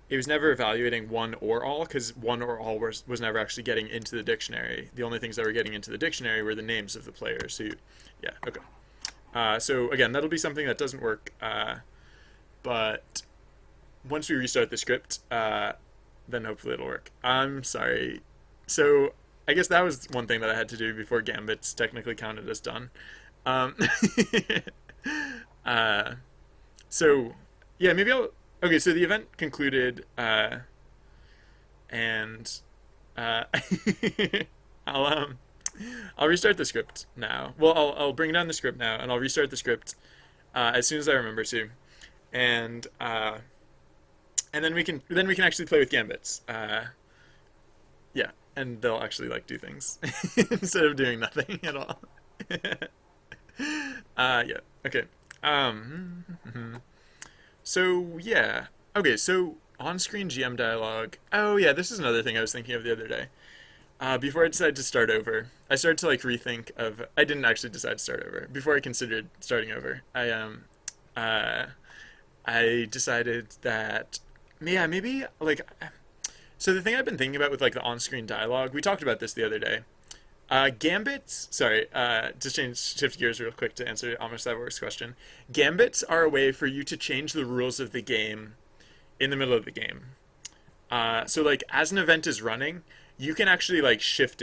it was never evaluating one or all, because one or all was never actually getting into the dictionary. The only things that were getting into the dictionary were the names of the players. So, yeah, okay. So again, that'll be something that doesn't work. But once we restart the script, then hopefully it'll work. I'm sorry. So I guess that was one thing that I had to do before Gambit's technically counted as done. Um, uh, so yeah, maybe I'll. Okay, so the event concluded, and uh, I'll I'll restart the script now. Well, I'll bring down the script now, and I'll restart the script as soon as I remember to, and then we can actually play with gambits. Yeah, and they'll actually like do things instead of doing nothing at all. Yeah. Okay. So yeah. Okay. So on-screen GM dialogue. Oh yeah, this is another thing I was thinking of the other day. Before I decided to start over, I started to like rethink of. I didn't actually decide to start over. Before I considered starting over, uh, I decided that yeah, maybe like. So the thing I've been thinking about with like the on-screen dialogue, we talked about this the other day. Gambits, sorry, to shift gears real quick to answer Amish Cyborg's question. Gambits are a way for you to change the rules of the game in the middle of the game. So like as an event is running, you can actually like shift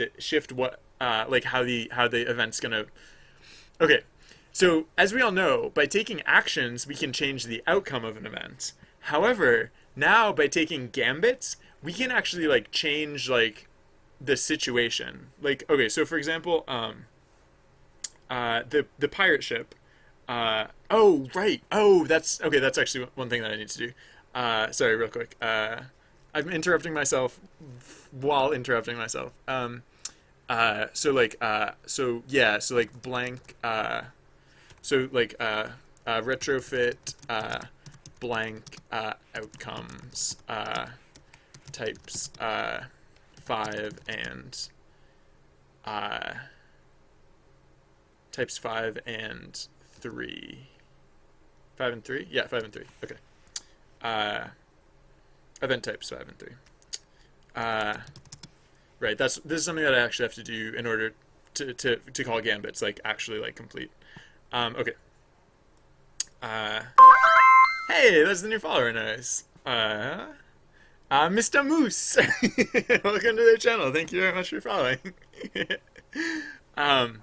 what, like how the event's gonna. Okay, so as we all know, by taking actions, we can change the outcome of an event. However, now by taking gambits, we can actually like change like the situation. Like okay, so for example, the pirate ship. Oh right. Oh, that's okay. That's actually one thing that I need to do. Sorry, real quick. I'm interrupting myself while interrupting myself. So like so yeah, so like blank so like retrofit blank outcomes types 5 and uh, types 5 and 3. 5 and 3? Yeah, 5 and 3. Okay. Event types 5 and 3. Right. This is something that I actually have to do in order to call gambits like actually like complete. Okay. Uh, hey, that's the new follower. Nice. Mr. Moose. Welcome to the channel. Thank you very much for following. um,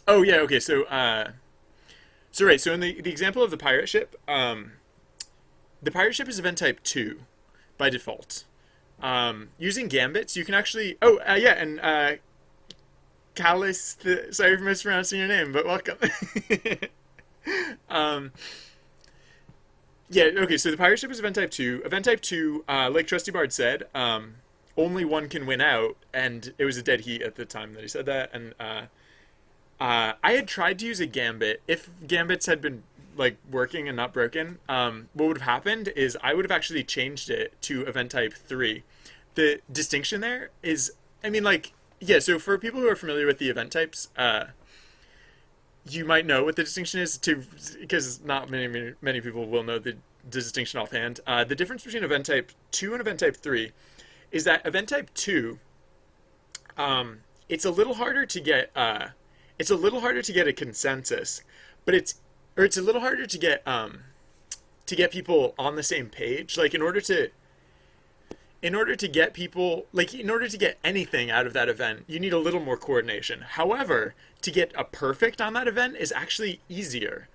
oh yeah, okay. So right. So in the example of the pirate ship, the pirate ship is event type 2 by default. Using gambits, you can actually. Oh yeah, and Callus. Sorry for mispronouncing your name, but welcome. um, Yeah, okay, so the pirate ship is event type 2. Event type 2, like Trusty Bard said, only one can win out, and it was a dead heat at the time that he said that, and I had tried to use a gambit. If gambits had been, like, working and not broken, what would have happened is I would have actually changed it to event type 3. The distinction there is, I mean, like, yeah, so for people who are familiar with the event types, you might know what the distinction is too, because not many people will know the distinction offhand. The difference between event type 2 and event type 3 is that event type 2, it's a little harder to get a consensus, but it's a little harder to get people on the same page. Like in order to get people, like in order to get anything out of that event, you need a little more coordination. However, to get a perfect on that event is actually easier.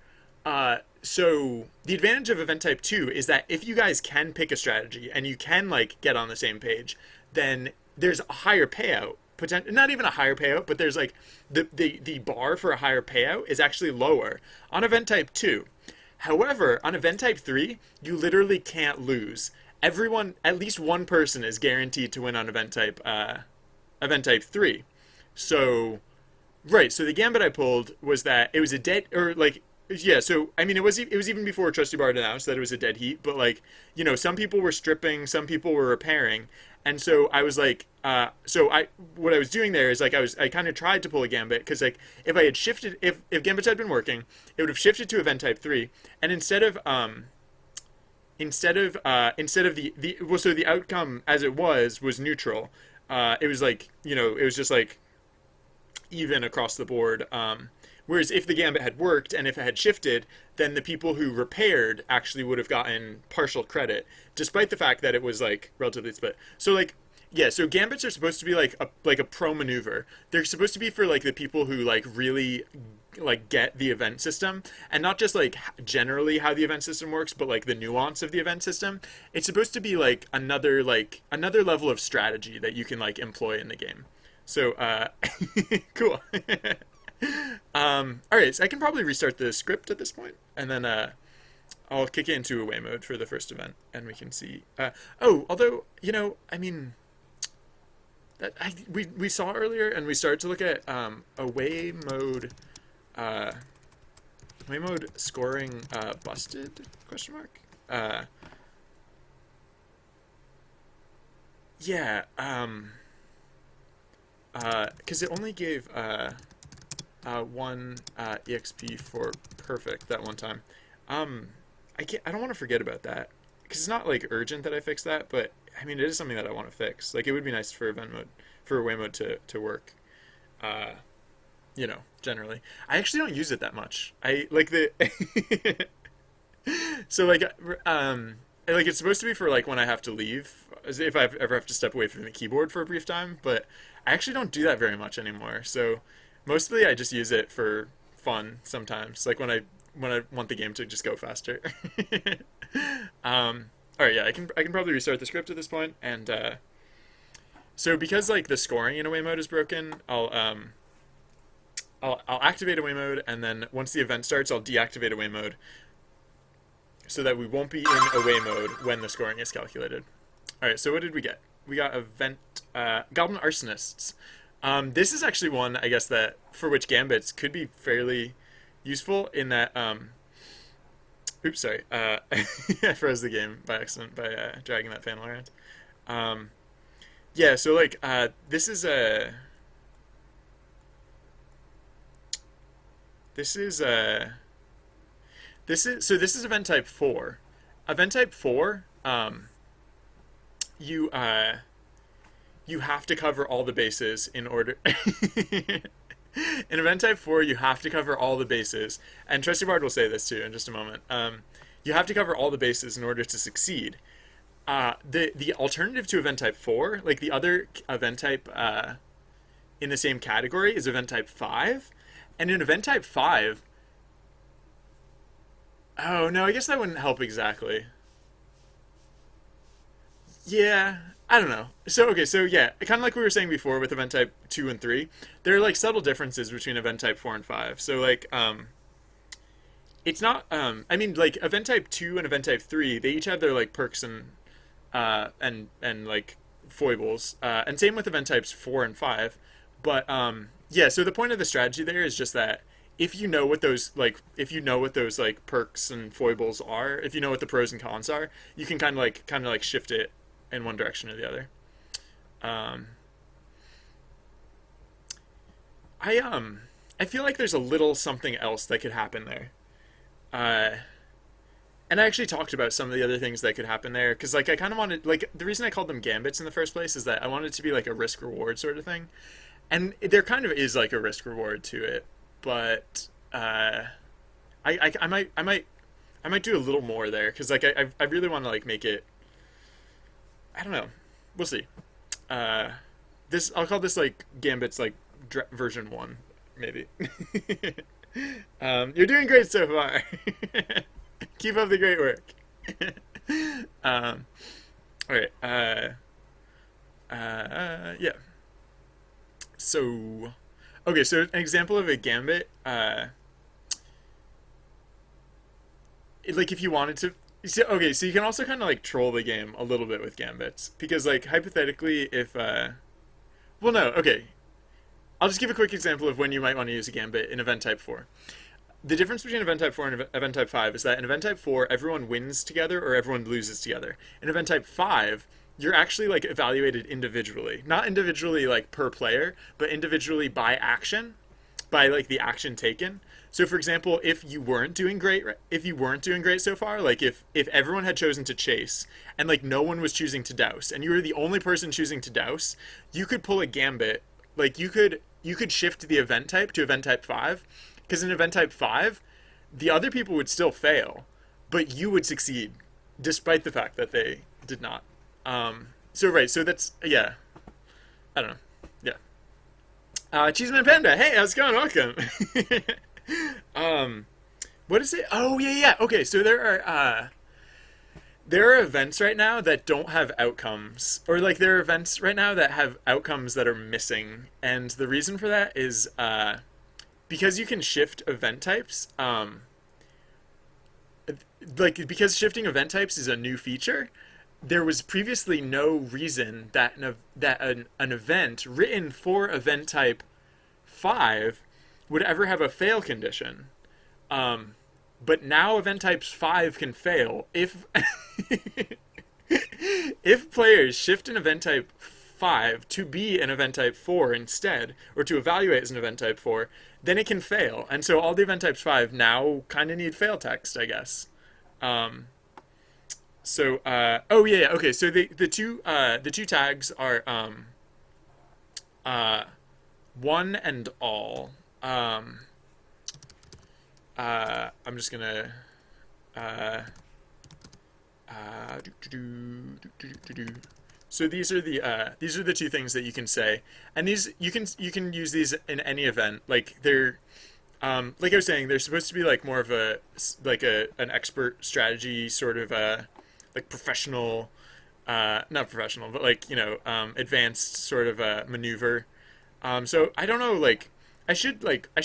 So the advantage of event type 2 is that if you guys can pick a strategy and you can like get on the same page, then there's a higher payout. Not even a higher payout, but there's like the bar for a higher payout is actually lower on event type 2. However, on event type 3, you literally can't lose. Everyone, at least one person is guaranteed to win on event type 3. So right, so the gambit I pulled was that it was a dead, or like, yeah, so I mean it was even before Trusty Bard announced that it was a dead heat, but like, you know, some people were stripping, some people were repairing, and so I was like, what I was doing there is like I kind of tried to pull a gambit because like if I had shifted, if gambits had been working, it would have shifted to event type 3, and instead of instead of the well, so the outcome as it was neutral. It was like, it was just like even across the board. Whereas if the gambit had worked and if it had shifted, then the people who repaired actually would have gotten partial credit, despite the fact that it was like relatively split. So like, yeah, so gambits are supposed to be like a pro maneuver. They're supposed to be for like the people who like really like get the event system, and not just like generally how the event system works, but like the nuance of the event system. It's supposed to be like another level of strategy that you can like employ in the game. So cool. All right, so I can probably restart the script at this point, and then I'll kick it into away mode for the first event, and we can see. Oh, although I mean, we saw earlier, and we started to look at away mode, uh, away mode scoring busted question mark. Yeah, because it only gave one exp for perfect that one time. I don't want to forget about that because it's not like urgent that I fix that, but I mean it is something that I want to fix. Like it would be nice for event mode, for away mode to work. Generally, I actually don't use it that much. I like the so like it's supposed to be for like when I have to leave, as if I ever have to step away from the keyboard for a brief time, but I actually don't do that very much anymore. So mostly I just use it for fun sometimes, like when I want the game to just go faster. All right, yeah, I can probably restart the script at this point, and so because like the scoring in away mode is broken, I'll activate away mode, and then once the event starts, I'll deactivate away mode, so that we won't be in away mode when the scoring is calculated. All right, so what did we get? We got event Goblin Arsonists. This is actually one, I guess, that for which gambits could be fairly useful in that. Oops, sorry. I froze the game by accident by dragging that panel around. Yeah, so like this is a. This is this is event type 4. Event type 4, you you have to cover all the bases in order. In event type 4, you have to cover all the bases, and Trusty Bard will say this too in just a moment. You have to cover all the bases in order to succeed. The alternative to event type 4, like the other event type in the same category, is event type 5. And in event type 5, oh no, I guess that wouldn't help exactly. Yeah, I don't know. So okay, so yeah, kind of like we were saying before with event type 2 and 3, there are like subtle differences between event type 4 and 5. So like it's not I mean like event type 2 and event type 3, they each have their like perks and like foibles. And same with event types 4 and 5. But yeah, so the point of the strategy there is just that if you know what those like perks and foibles are, if you know what the pros and cons are, you can kind of like shift it in one direction or the other. Um, I feel like there's a little something else that could happen there. Uh, and I actually talked about some of the other things that could happen there because like I kind of wanted, like, the reason I called them gambits in the first place is that I wanted it to be like a risk reward sort of thing, and there kind of is like a risk reward to it, but I might do a little more there because like I really want to like make it. I don't know. We'll see. Uh, this I'll call this like Gambit's like version 1, maybe. You're doing great so far. Keep up the great work. um, all right. Yeah. So, okay. So an example of a Gambit. Like if you wanted to. So, okay, so you can also kind of like troll the game a little bit with gambits because, like, hypothetically, if well, no, okay, I'll just give a quick example of when you might want to use a gambit in event type 4. The difference between event type 4 and event type 5 is that in event type 4, everyone wins together or everyone loses together. In event type 5, you're actually like evaluated individually, not individually like per player, but individually by action, by like the action taken. So for example, if you weren't doing great so far, like if everyone had chosen to chase and like no one was choosing to douse and you were the only person choosing to douse, you could pull a gambit. Like you could shift the event type to event type 5 because in event type 5, the other people would still fail, but you would succeed despite the fact that they did not. So right, so that's yeah, I don't know. Yeah. Cheeseman Panda, hey, how's it going? Welcome. um, what is it? Oh yeah, yeah. Okay, so there are events right now that don't have outcomes, or like there are events right now that have outcomes that are missing, and the reason for that is because you can shift event types. Like because shifting event types is a new feature. There was previously no reason that an event written for event type 5 would ever have a fail condition. But now event types 5 can fail if if players shift an event type 5 to be an event type 4 instead, or to evaluate as an event type 4, then it can fail. And so all the event types 5 now kind of need fail text, I guess. Um, oh yeah, yeah, okay. So the two tags are uh, one and all. I'm just gonna uh, so these are the two things that you can say, and these you can use these in any event. Like they're like I was saying, they're supposed to be like more of a like a an expert strategy sort of like professional, not professional, but like advanced sort of maneuver. So I don't know, like I should like I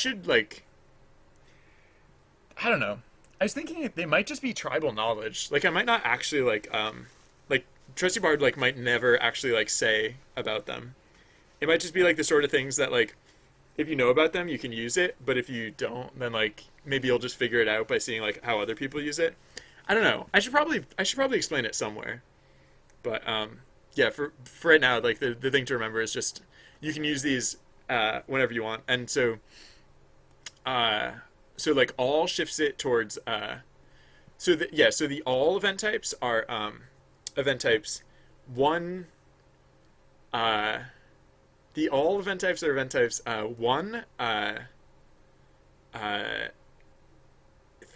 don't know. I was thinking they might just be tribal knowledge. Like I might not actually like Trusty Bard like might never actually like say about them. It might just be like the sort of things that like if you know about them you can use it, but if you don't, then like maybe you'll just figure it out by seeing like how other people use it. I don't know. I should probably explain it somewhere. But yeah, for right now, like the thing to remember is just you can use these whenever you want. And uh so like all shifts it towards so the all event types are event types 1 uh the all event types are event types 1 uh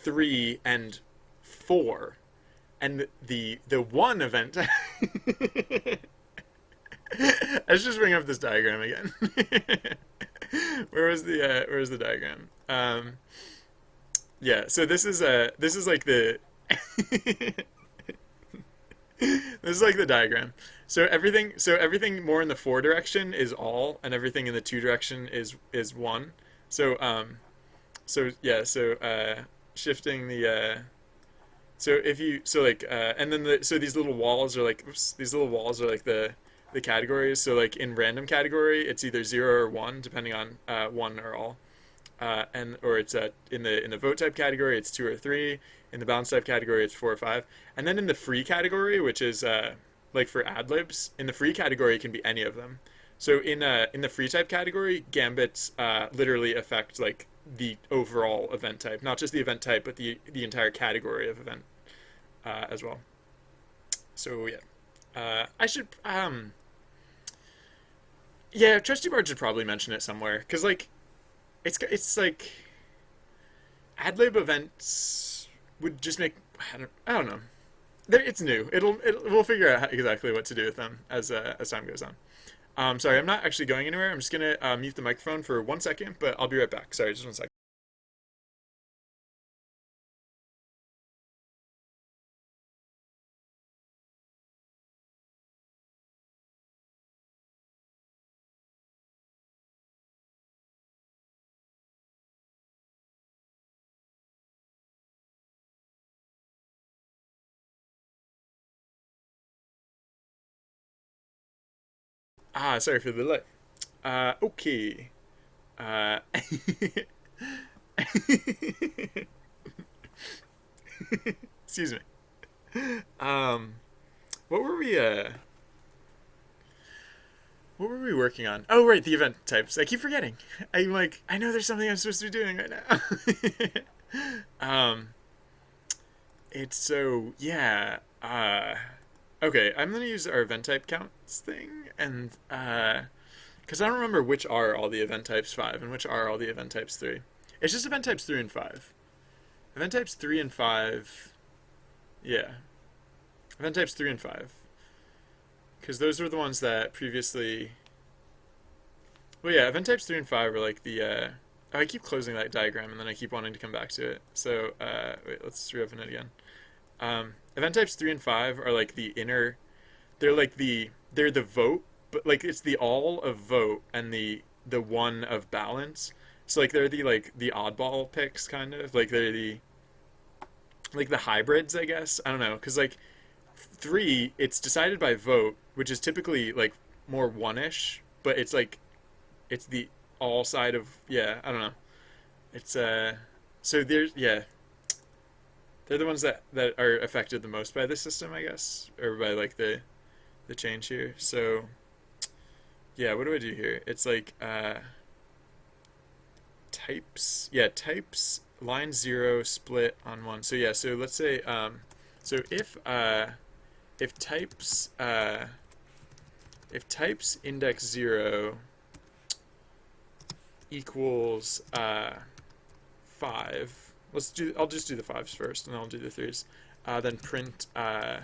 3 and 4, and the one event let's just bring up this diagram again. Where was the diagram? Yeah, so this is like the this is like the diagram. So everything more in the 4 direction is all, and everything in the 2 direction is 1. So so yeah, so shifting the so if you so like and then so these little walls are like these little walls are like the categories. So like in random category, it's either 0 or 1 depending on 1 or all. And or it's in the vote type category, it's 2 or 3. In the balance type category, it's 4 or 5. And then in the free category, which is like for ad libs, in the free category it can be any of them. So in the free type category, gambits literally affect like the overall event type, not just the event type, but the entire category of event as well. So yeah, I should yeah, Trusty Bard should probably mention it somewhere because like it's like ad lib events would just make I don't know. It's new. We'll figure out exactly what to do with them as time goes on. Sorry, I'm not actually going anywhere. I'm just gonna mute the microphone for 1 second, but I'll be right back. Sorry, just 1 second. Sorry for the delay. Okay. Uh, excuse me. Um, what were we? What were we working on? Oh, right, the event types. I keep forgetting. I'm like, I know there's something I'm supposed to be doing right now. It's so yeah. Okay, I'm gonna use our event type counts thing, and because I don't remember which are all the event types 5 and which are all the event types 3. It's just event types 3 and 5. Event types 3 and 5. Yeah, event types 3 and 5. Because those were the ones that previously. Well, yeah, event types 3 and 5 are like the. Oh, I keep closing that diagram and then I keep wanting to come back to it. So, wait, let's reopen it again. Event types 3 and 5 are like the inner. They're like the. They're the vote, but like it's the all of vote and the one of balance. So like they're the oddball picks kind of like they're the hybrids, I guess. I don't know, because like 3, it's decided by vote, which is typically like more one-ish, but it's like it's the all side of yeah. I don't know. It's so there's yeah. They're the ones that are affected the most by the system, I guess, or by like the change here. So yeah, what do I do here? It's like types. Yeah, types line 0 split on 1. So yeah, so let's say so if types index 0 equals 5. I'll just do the 5s first, and then I'll do the 3s. Then print I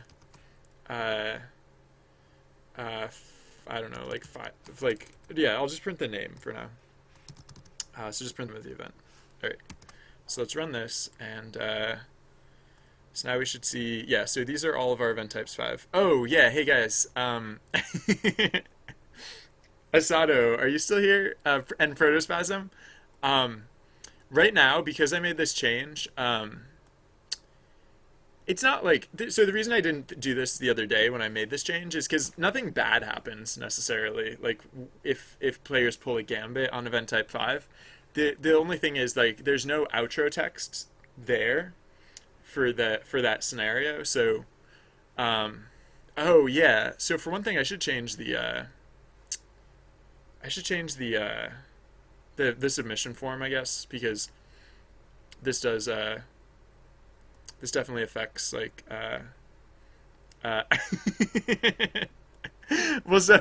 don't know, like 5, like yeah. I'll just print the name for now. So just print them with the event. All right. So let's run this, and so now we should see. Yeah. So these are all of our event types 5. Oh yeah. Hey guys. Asado, are you still here? And Protospasm. Right now, because I made this change, it's not like so the reason I didn't do this the other day when I made this change is because nothing bad happens necessarily. Like if players pull a gambit on event type 5, the only thing is like there's no outro text there for that scenario. So oh yeah. So for one thing, I should change the the submission form, I guess, because this does this definitely affects like well so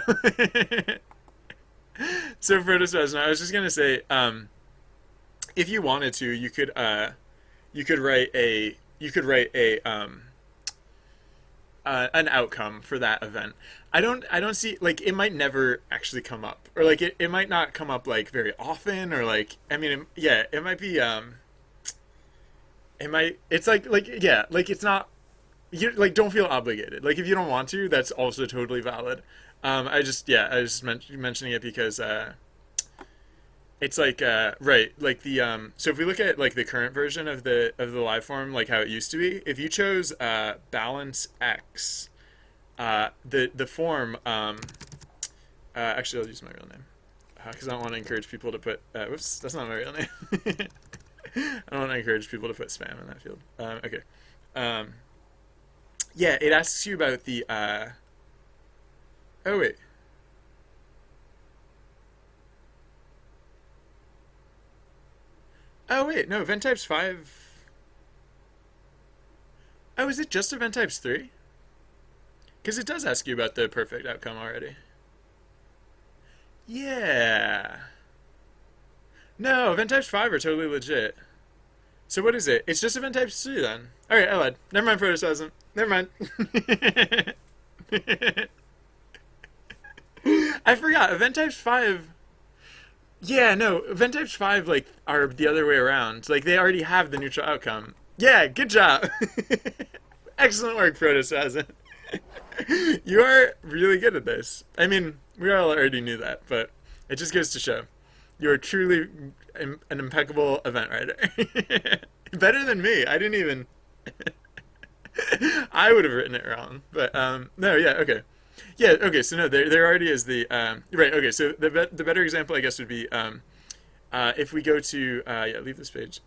so for this I was just gonna say if you wanted to you could write a an outcome for that event. I don't see like it might never actually come up, or like it might not come up like very often, or like I mean yeah, it might be it might it's like yeah, like it's not you like don't feel obligated. Like if you don't want to, that's also totally valid. I just yeah, I was mentioning it because it's like right like the so if we look at like the current version of the live form, like how it used to be, if you chose balance X, the form actually I'll use my real name because I don't want to encourage people to put whoops, that's not my real name. I don't want to encourage people to put spam in that field. Okay. Yeah, it asks you about the oh wait. Oh wait, no, event types 5. Oh, is it just event types 3? Because it does ask you about the perfect outcome already. Yeah. No, event types 5 are totally legit. So what is it? It's just event types 3 then. Alright, I lied. Never mind, Protosasm. Never mind. I forgot. Event types 5. Yeah, no, event types 5 like are the other way around. Like they already have the neutral outcome. Yeah, good job. Excellent work, Protosasm. You are really good at this. I mean, we all already knew that, but it just goes to show you are truly an impeccable event writer. Better than me. I didn't even. I would have written it wrong, but no, yeah, okay, yeah, okay. So no, there already is the right. Okay, so the better example, I guess, would be if we go to yeah, leave this page.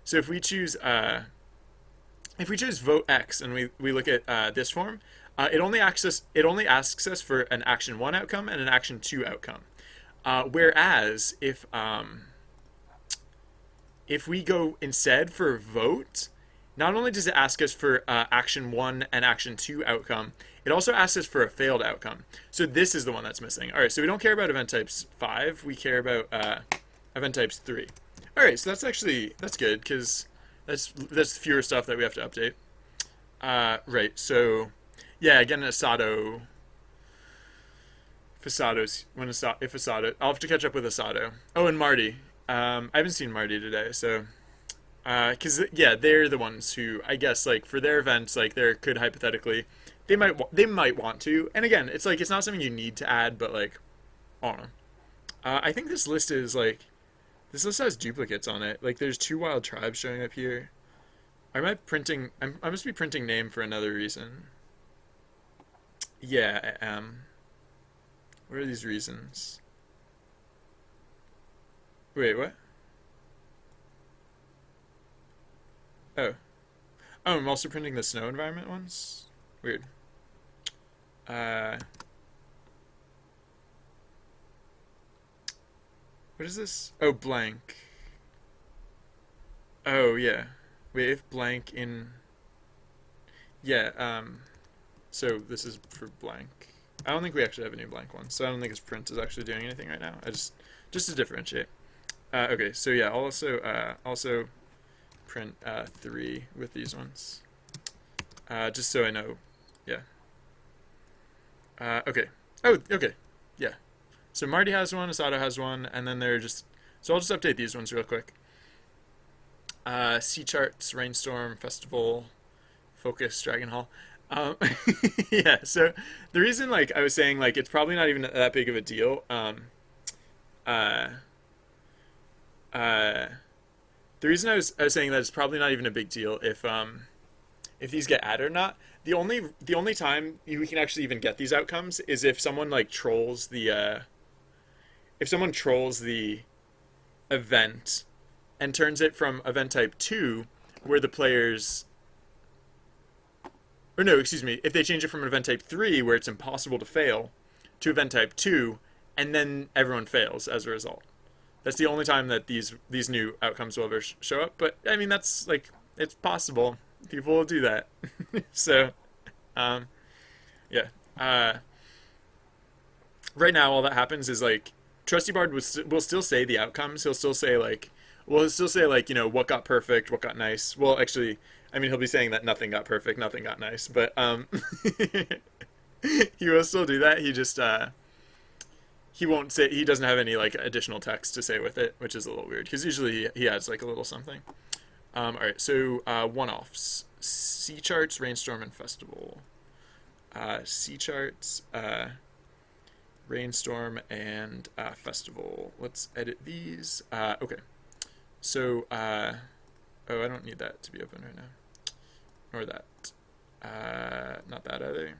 So if we choose vote X and we look at this form, It only asks us for an action one outcome and an action two outcome. Whereas if we go instead for vote, not only does it ask us for action one and action two outcome, it also asks us for a failed outcome. So this is the one that's missing. All right, so we don't care about event types 5. We care about event types 3. All right, so that's good because that's fewer stuff that we have to update. Right, so yeah, again, if Asado, I'll have to catch up with Asado. Oh, and Marty. I haven't seen Marty today, so because yeah, they're the ones who I guess like for their events, like there could hypothetically they might want to, and again, it's like it's not something you need to add, but like I don't know. I think this list has duplicates on it. Like there's two wild tribes showing up here. I must be printing name for another reason. Yeah, I am. What are these reasons? Wait, what? Oh. Oh, I'm also printing the snow environment ones? Weird. Uh, what is this? Oh, blank. Oh, yeah. Wait, if blank in... Yeah, so this is for blank. I don't think we actually have any blank ones, so I don't think this print is actually doing anything right now. Just to differentiate. Okay, so yeah, I'll also print 3 with these ones. Just so I know. Yeah. Okay. Oh, okay. Yeah. So Marty has one, Asado has one, and then they're just... So I'll just update these ones real quick. Sea Charts, Rainstorm, Festival, Focus, Dragon Hall. Yeah, so the reason, like, I was saying, like, it's probably not even that big of a deal, uh, uh, the reason I was saying that it's probably not even a big deal if these get added or not. The only time we can actually even get these outcomes is if someone like trolls the event and turns it from event type 2 where the players, or no, excuse me, if they change it from event type 3 where it's impossible to fail to event type 2 and then everyone fails as a result. That's the only time that these new outcomes will ever show up. But I mean, that's like it's possible. People will do that. So, um, yeah. Right now, all that happens is like Trusty Bard will still say the outcomes. He'll still say like, what got perfect, what got nice. Well, actually, I mean, he'll be saying that nothing got perfect, nothing got nice. But he will still do that. He won't say, he doesn't have any like additional text to say with it, which is a little weird because usually he adds like a little something. All right, so one-offs: Sea Charts, Rainstorm, and Festival. Sea Charts, Rainstorm, and Festival. Let's edit these. Okay, so oh, I don't need that to be open right now, nor that. Not that either.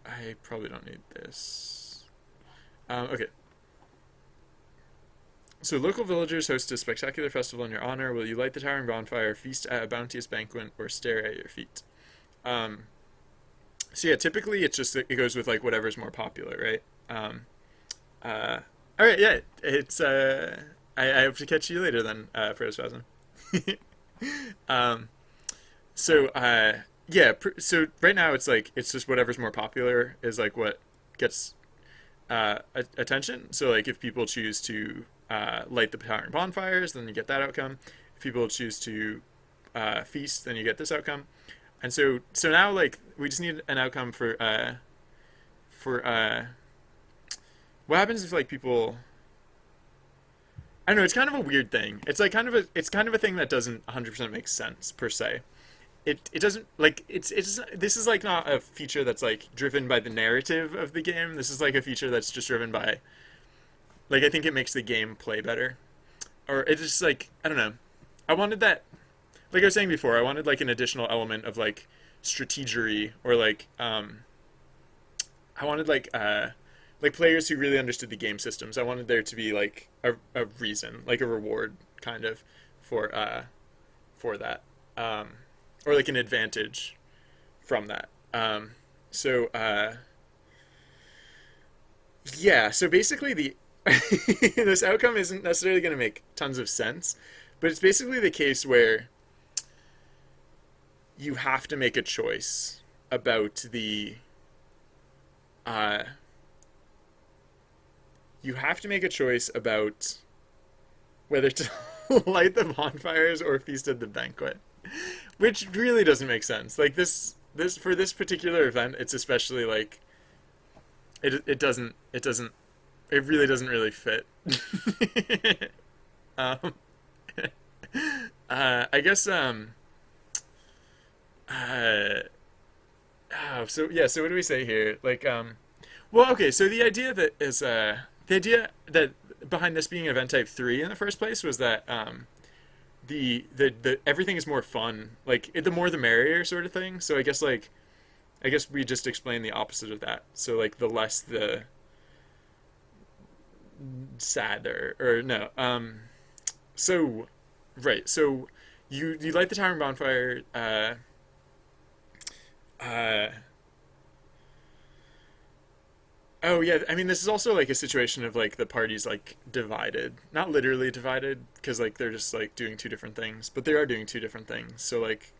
I probably don't need this. Okay. So local villagers host a spectacular festival in your honor. Will you light the towering bonfire, feast at a bounteous banquet, or stare at your feet? So yeah, typically it goes with like whatever's more popular, right? All right, yeah, it's I hope to catch you later then, Protospasm. um, so yeah, so right now it's just whatever's more popular is like what gets attention. So like if people choose to light the towering bonfires, then you get that outcome. If people choose to feast, then you get this outcome. And so now like we just need an outcome for what happens if like people, I don't know, it's kind of a weird thing. It's like it's kind of a thing that doesn't 100% make sense per se. It doesn't like it's this is like not a feature that's like driven by the narrative of the game. This is like a feature that's just driven by, like, I think it makes the game play better. Or it's just like, I don't know. I wanted that, like I was saying before, I wanted like an additional element of like strategery, or I wanted like players who really understood the game systems. I wanted there to be like a reason, like a reward kind of for that. Or like an advantage from that. So yeah, so basically the this outcome isn't necessarily going to make tons of sense, but it's basically the case where you have to make a choice about the uh, you have to make a choice about whether to light the bonfires or feast at the banquet, which really doesn't make sense. Like this for this particular event, it's especially like it doesn't it really doesn't really fit. um, I guess uh, so yeah, so what do we say here? Like well, okay, so the idea that behind this being event type 3 in the first place was that the everything is more fun. Like the more the merrier sort of thing. So I guess we just explain the opposite of that. So like the less the sadder or no. So right. So you light the towering bonfire uh oh yeah, I mean this is also like a situation of like the parties like divided. Not literally divided because like they're just like doing two different things, but they are doing two different things. So like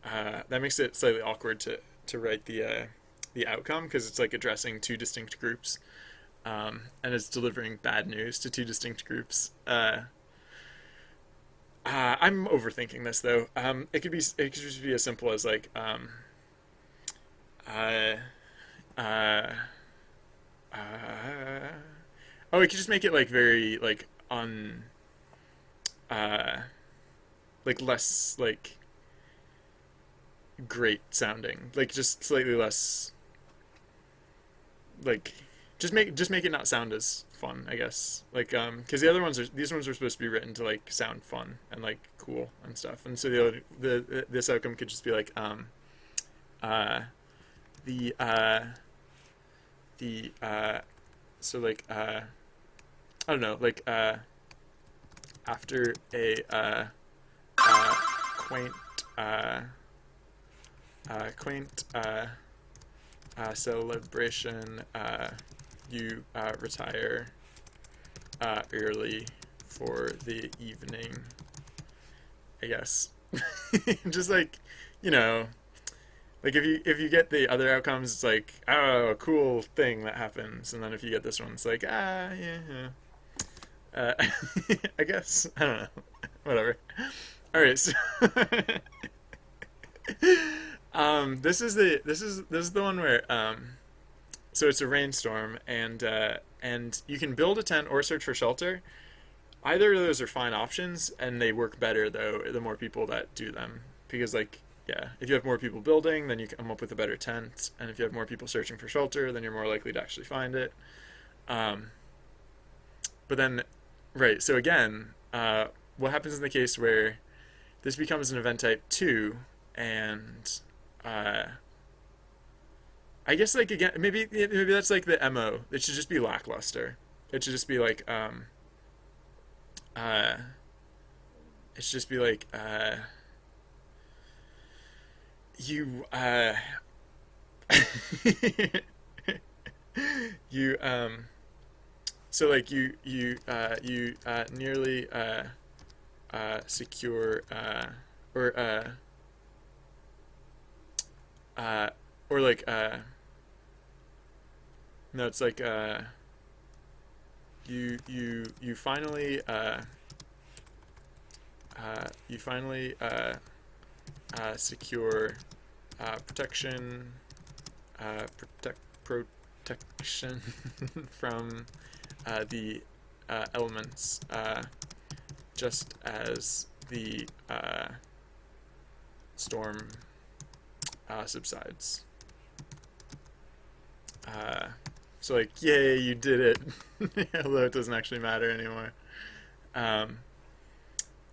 that makes it slightly awkward to write the outcome because it's like addressing two distinct groups. And it's delivering bad news to two distinct groups. I'm overthinking this though. It could just be as simple as like uh, uh, uh, oh, we could just make it like very like uh, like less like great sounding, like just slightly less like just make it not sound as fun, I guess. Like because these ones are supposed to be written to like sound fun and like cool and stuff, and so the this outcome could just be like uh the the so like I don't know like after a quaint uh quaint celebration, you retire early for the evening, I guess. Just like, you know, like if you get the other outcomes, it's like, oh, a cool thing that happens, and then if you get this one, it's like, yeah, yeah. I guess I don't know. Whatever. All right, so this is the one where so it's a rainstorm and you can build a tent or search for shelter. Either of those are fine options, and they work better though the more people that do them because like yeah, if you have more people building, then you come up with a better tent, and if you have more people searching for shelter, then you're more likely to actually find it. Um, but then right, so again, what happens in the case where this becomes an event type 2 and uh, I guess like again maybe that's like the MO. It should just be lackluster. It should just be like uh it should just be like you you so like you nearly secure or uh or like no it's like you finally you finally secure protection protection from the elements just as the storm subsides. Uh, so like, yay, you did it, although it doesn't actually matter anymore. Um,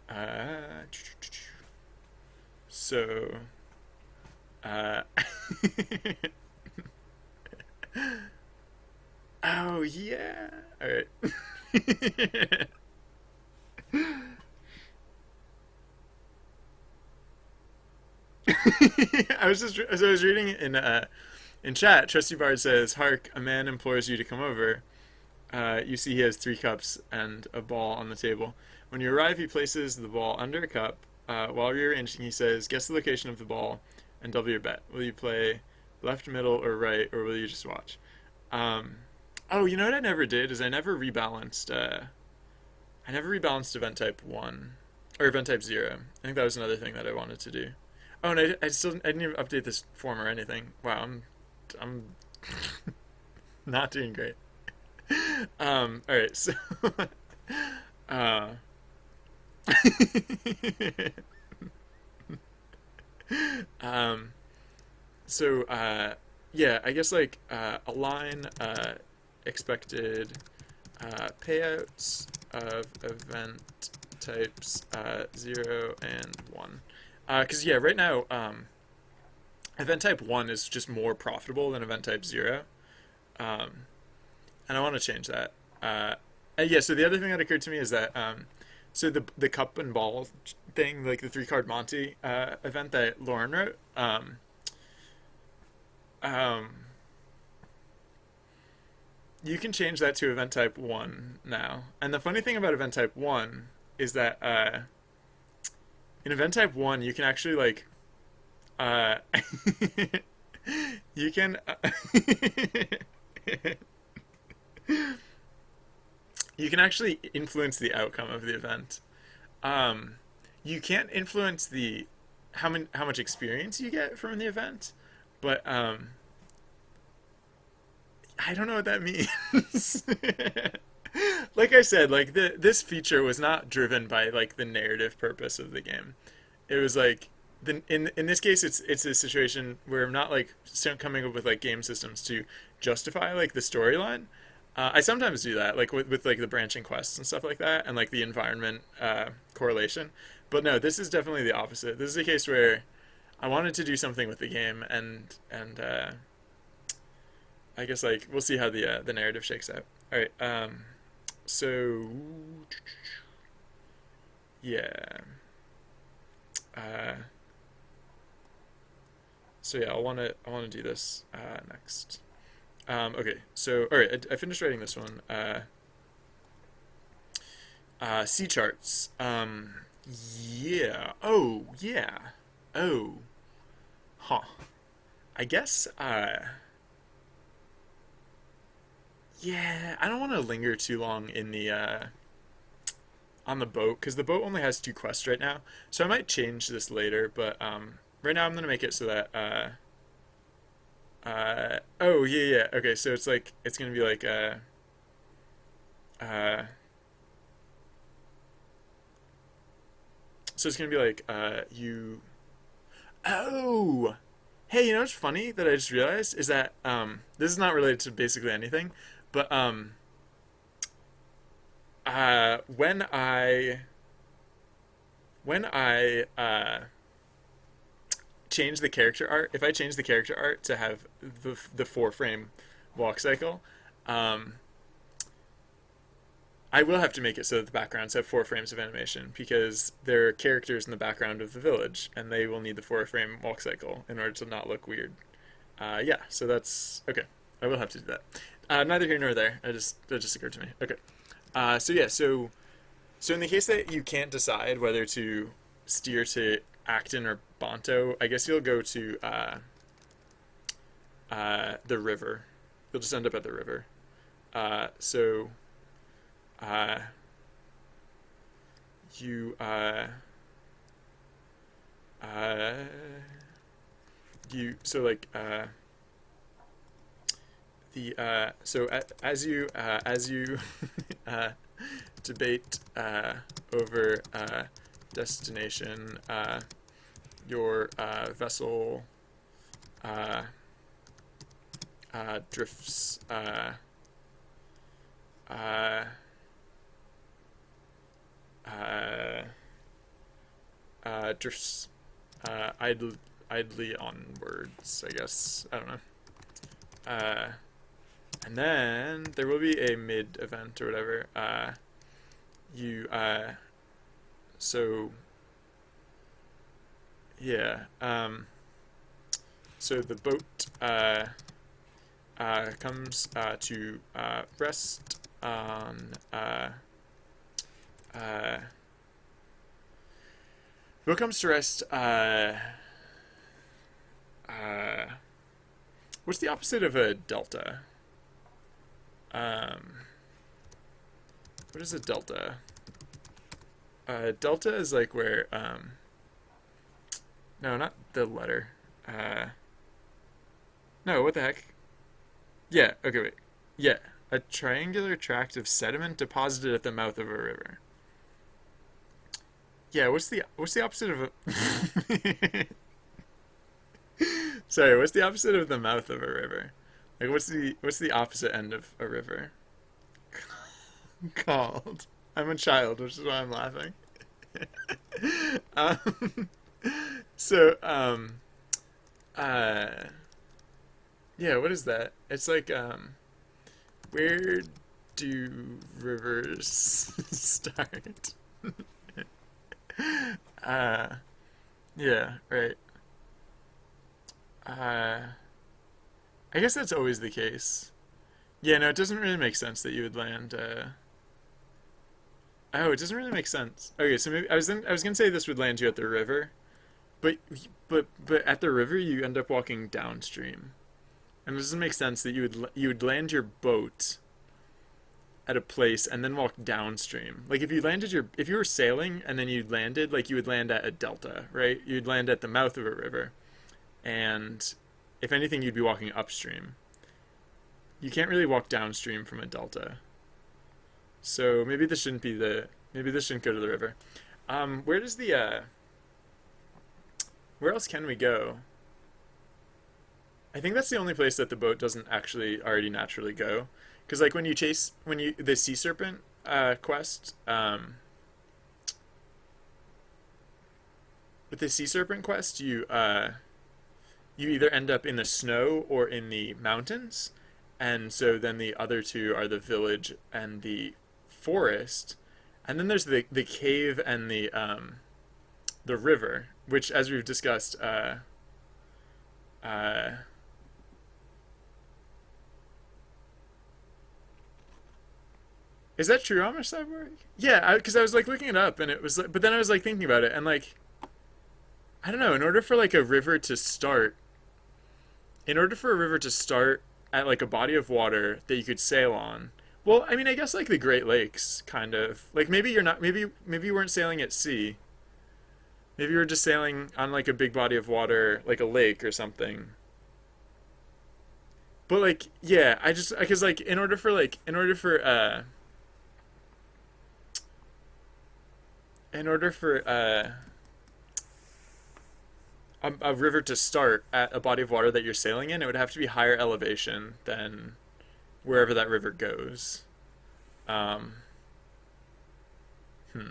uh, so, uh, oh yeah, all right. I was reading in chat. Trusty Bard says, "Hark, a man implores you to come over. You see, he has 3 cups and a ball on the table. When you arrive, he places the ball under a cup. While rearranging, he says, guess the location of the ball and double your bet. Will you play left, middle, or right, or will you just watch?" Um, oh, you know what I never did is I never rebalanced. I never rebalanced event type 1 or event type 0. I think that was another thing that I wanted to do. Oh, and I didn't even update this form or anything. Wow, I'm not doing great. All right, so uh, um, so yeah, I guess like align expected payouts of event types 0 and 1. Because yeah, right now event type 1 is just more profitable than event type 0. Um, and I want to change that. And yeah, so the other thing that occurred to me is that so the cup and ball thing, like the 3 card Monty event that Lauren wrote, um, you can change that to event type 1 now. And the funny thing about event type 1 is that in event type 1 you can actually like uh, you can you can actually influence the outcome of the event. Um, you can't influence the how much experience you get from the event, but I don't know what that means. Like I said, like this feature was not driven by like the narrative purpose of the game. It was like in this case, it's a situation where I'm not like coming up with like game systems to justify like the storyline. I sometimes do that, like with like the branching quests and stuff like that, and like the environment correlation. But no, this is definitely the opposite. This is a case where I wanted to do something with the game, and I guess like we'll see how the narrative shakes out. All right, so yeah, uh, so yeah, I want to do this next. Okay, so all right, I finished writing this one. C charts. Yeah. Oh, yeah. Oh, huh. I guess. Yeah. I don't want to linger too long in the on the boat because the boat only has 2 quests right now. So I might change this later, but right now I'm gonna make it so that oh yeah, yeah. Okay, so it's like it's gonna be like uh so it's gonna be like you. Oh, hey, you know what's funny that I just realized is that this is not related to basically anything, but uh when I when I change the character art, if I change the character art to have the 4 frame walk cycle, um I will have to make it so that the backgrounds have 4 frames of animation because there are characters in the background of the village, and they will need the 4 frame walk cycle in order to not look weird. Yeah, so that's okay. I will have to do that. Neither here nor there. That just occurred to me. Okay. So yeah, so in the case that you can't decide whether to steer to Acton or Bonto, I guess you'll go to the river. You'll just end up at the river. So uh, you uh, you so like the so as you uh, debate over destination, your vessel uh, drifts uh, uh, drifts idly onwards, I guess. I don't know. Uh, and then there will be a mid event or whatever. You so yeah. so the boat comes to rest on uh, boat comes to rest. Uh, what's the opposite of a delta? Um, what is a delta? Delta is like where no, not the letter. Uh, no, what the heck? Yeah, okay, wait. Yeah, a triangular tract of sediment deposited at the mouth of a river. Yeah, what's the opposite of a Sorry, what's the opposite of the mouth of a river? Like what's the opposite end of a river called? I'm a child, which is why I'm laughing. um, so uh yeah, what is that? It's like where do rivers start? uh yeah, right. Uh I guess that's always the case. Yeah, no, it doesn't really make sense that you would land oh, it doesn't really make sense. Okay, so maybe I was gonna say this would land you at the river, but but at the river you end up walking downstream, and it doesn't make sense that you would land your boat at a place and then walk downstream. Like if you were sailing and then you landed, like you would land at a delta, right? You'd land at the mouth of a river, and if anything, you'd be walking upstream. You can't really walk downstream from a delta. So maybe this shouldn't go to the river. Where does the where else can we go? I think that's the only place that the boat doesn't actually already naturally go. Because like when you the sea serpent quest, with the sea serpent quest, you either end up in the snow or in the mountains, and so then the other two are the village and the forest, and then there's the cave and the river, which as we've discussed, uh, is that true, Amish Cyborg? Yeah, because I was like looking it up, and it was like, but then I was like thinking about it, and like I don't know, in order for a river to start at like a body of water that you could sail on. Well, I mean, I guess like the Great Lakes, kind of. Like maybe you're not. Maybe you weren't sailing at sea. Maybe you were just sailing on like a big body of water, like a lake or something. But like, yeah, I just because like in order for a river to start at a body of water that you're sailing in, it would have to be higher elevation than wherever that river goes. Um, hmm.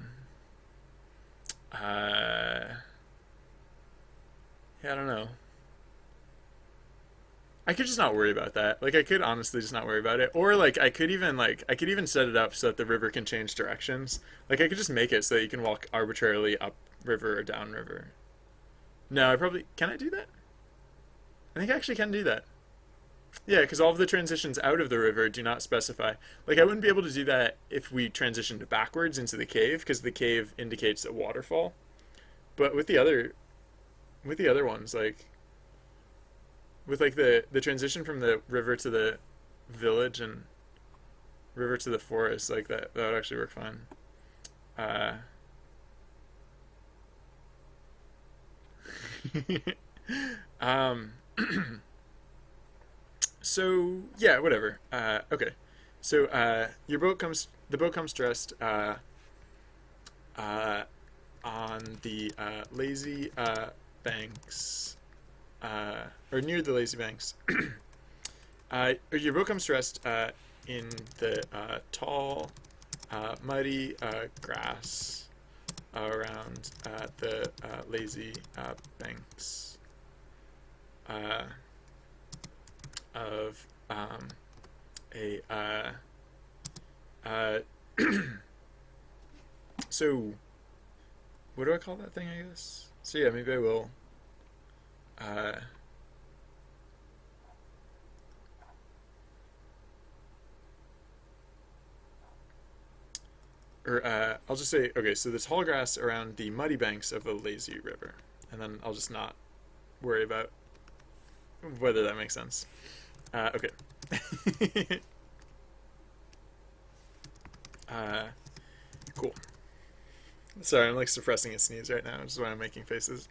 Uh, yeah, I don't know. I could just not worry about that. Like I could honestly just not worry about it. Or I could even set it up so that the river can change directions. Like I could just make it so that you can walk arbitrarily up river or down river. No, I probably can I do that? I think I actually can do that. Yeah, because all of the transitions out of the river do not specify. Like I wouldn't be able to do that if we transitioned backwards into the cave because the cave indicates a waterfall. But with the other ones, like with like the transition from the river to the village and river to the forest, like that would actually work fine. Uh, um, so yeah, whatever. Okay, so the boat comes dressed uh, on the lazy banks, or near the lazy banks. Your boat comes dressed in the tall, muddy grass around the lazy banks uh, of a uh, so what do I call that thing? I guess. So yeah, maybe I will. Uh, or I'll just say, okay, so the tall grass around the muddy banks of a lazy river, and then I'll just not worry about whether that makes sense. Okay. uh, cool. Sorry, I'm like suppressing a sneeze right now, which is why I'm making faces.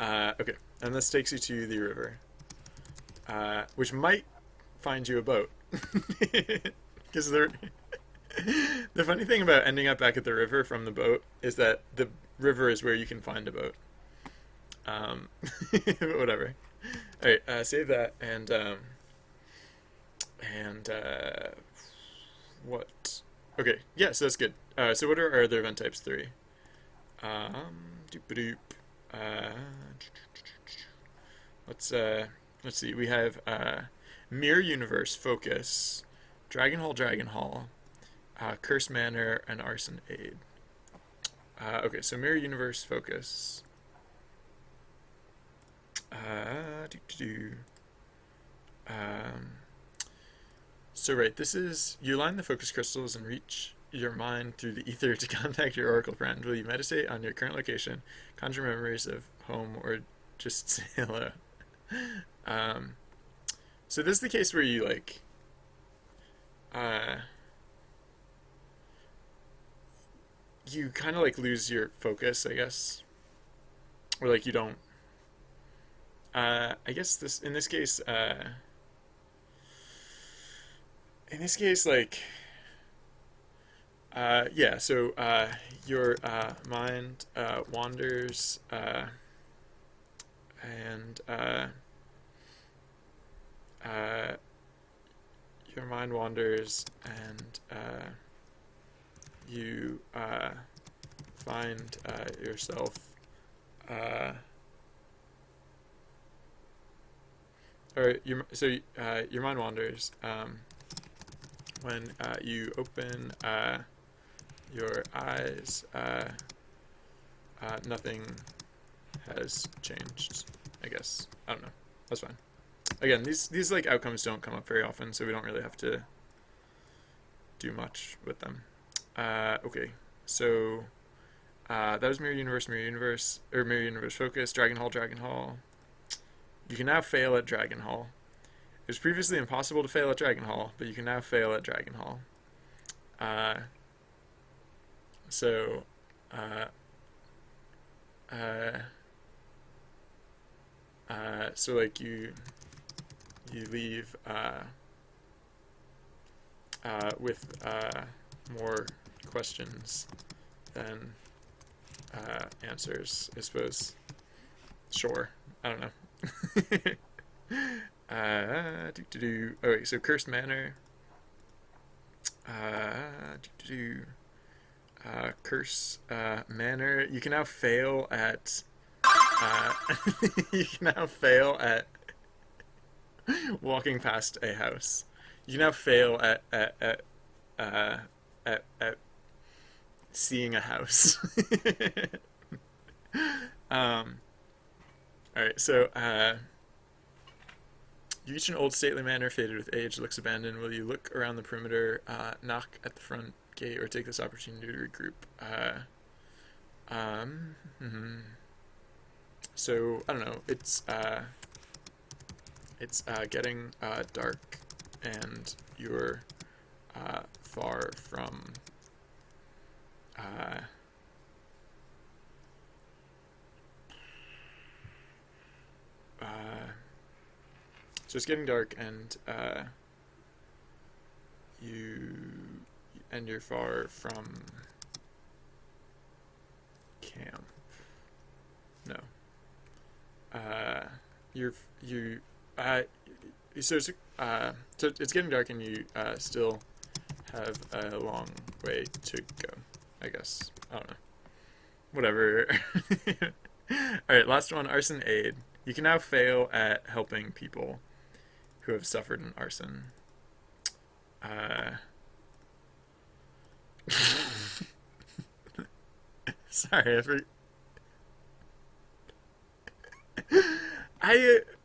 Okay, and this takes you to the river, which might find you a boat. Because the funny thing about ending up back at the river from the boat is that the river is where you can find a boat. But whatever. All right, save that and what? Okay, yeah, so that's good. So what are our other event types? Three. Doop-a-doop. Uh, let's see. We have Mirror Universe, Focus, Dragon Hall, Curse Manor, and Arson Aid. Okay, so Mirror Universe, Focus. So right, this is you line the focus crystals and reach your mind through the ether to contact your oracle friend. Will you meditate on your current location, conjure memories of home, or just say hello? So this is the case where you like, you kind of like lose your focus, I guess, or like you don't. I guess this in this case, like, yeah. So your mind wanders, and your mind wanders, and you find yourself. Your mind wanders when you open your eyes. Nothing has changed, I guess. I don't know. That's fine. Again, these like outcomes don't come up very often, so we don't really have to do much with them. Okay, so that was Mirror Universe, or Mirror Universe Focus, Dragon Hall. You can now fail at Dragon Hall. It was previously impossible to fail at Dragon Hall, but you can now fail at Dragon Hall. So like you leave with more questions than answers, I suppose. Sure, I don't know. Okay, so Cursed Manor. Curse Manor. You can now fail at. You can now fail at walking past a house. You can now fail at seeing a house. Alright, so you reach an old stately manor faded with age, looks abandoned. Will you look around the perimeter, knock at the front gate, or take this opportunity to regroup? So I don't know. It's getting dark, and you're far from so it's getting dark, and you're far from camp. No. So it's getting dark, and you still have a long way to go, I guess. I don't know. Whatever. Alright, last one, Arson Aid. You can now fail at helping people who have suffered an arson. Sorry,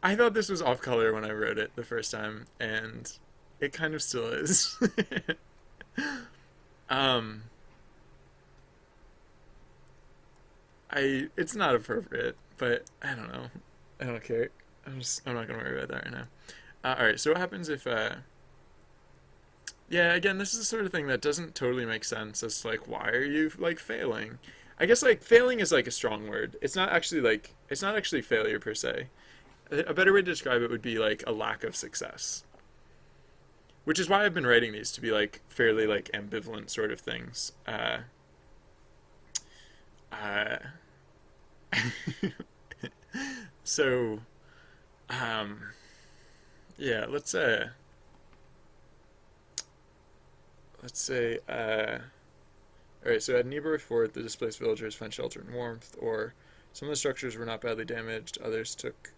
I thought this was off color when I wrote it the first time, and it kind of still is. it's not appropriate, but I don't know. I don't care. I'm not gonna worry about that right now. All right. So what happens if yeah, again, this is the sort of thing that doesn't totally make sense. It's like, why are you like failing? I guess like failing is like a strong word. It's not actually failure per se. A better way to describe it would be like a lack of success. Which is why I've been writing these to be like fairly like ambivalent sort of things. Uh, so um, yeah, let's say all right. So at Niebuhr Fort, the displaced villagers found shelter and warmth, or some of the structures were not badly damaged. Others took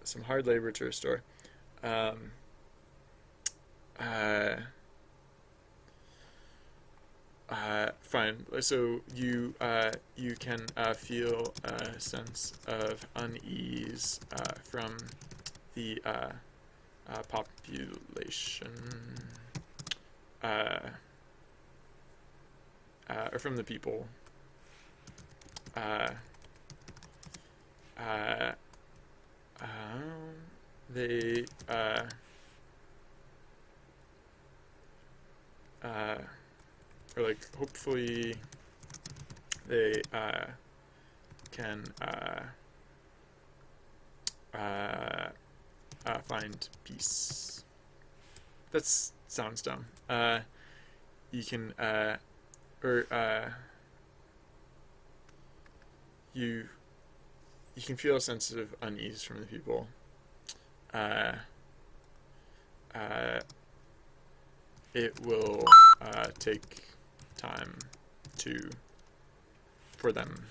some hard labor to restore. Um, uh, Fine. So you can feel a sense of unease from the population, uh, or from the people. Uh, uh, they uh, or like hopefully they can find peace. That sounds dumb. You can or you you can feel a sense of unease from the people. Uh, uh, it will take time to for them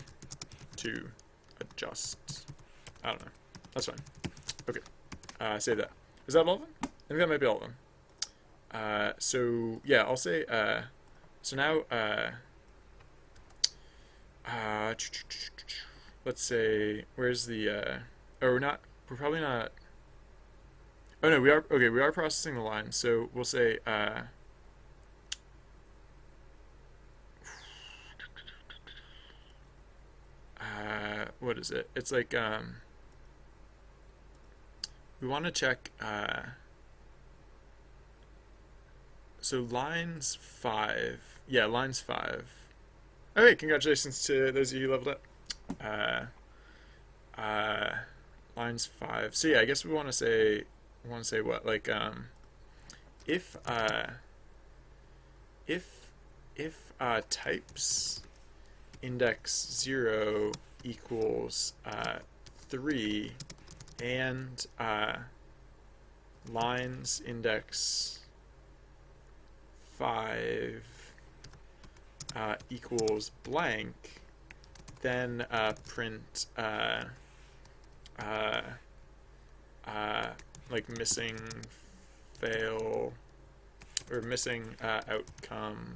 to adjust. I don't know. That's fine. Okay. Save that. Is that all of them? I think that might be all of them. So yeah, I'll say. So now. Let's say. Where's the? Oh, we're not. We're probably not. Oh no, we are. Okay, we are processing the line. So we'll say. What is it? It's like we want to check so lines 5. Yeah, lines 5. Okay, congratulations to those of you who leveled up. Uh lines 5. So yeah, I guess we want to say what? Like if types index 0 equals 3 and lines index 5 equals blank, then print like missing fail or missing outcome,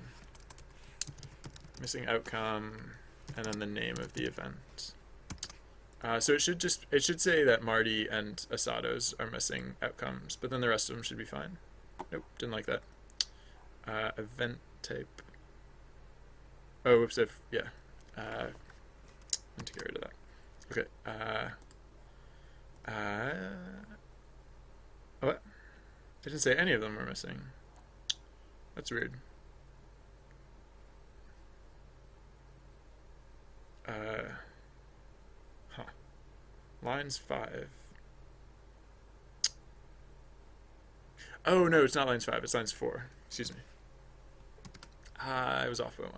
and then the name of the event. So it should say that Marty and Asados are missing outcomes, but then the rest of them should be fine. Nope, didn't like that. Event type. Oh, whoops! Yeah. I need to get rid of that. Okay. What? I didn't say any of them were missing. That's weird. Huh. Lines 5. Oh no, it's not lines 5. It's lines 4. Excuse me. I was off by 1.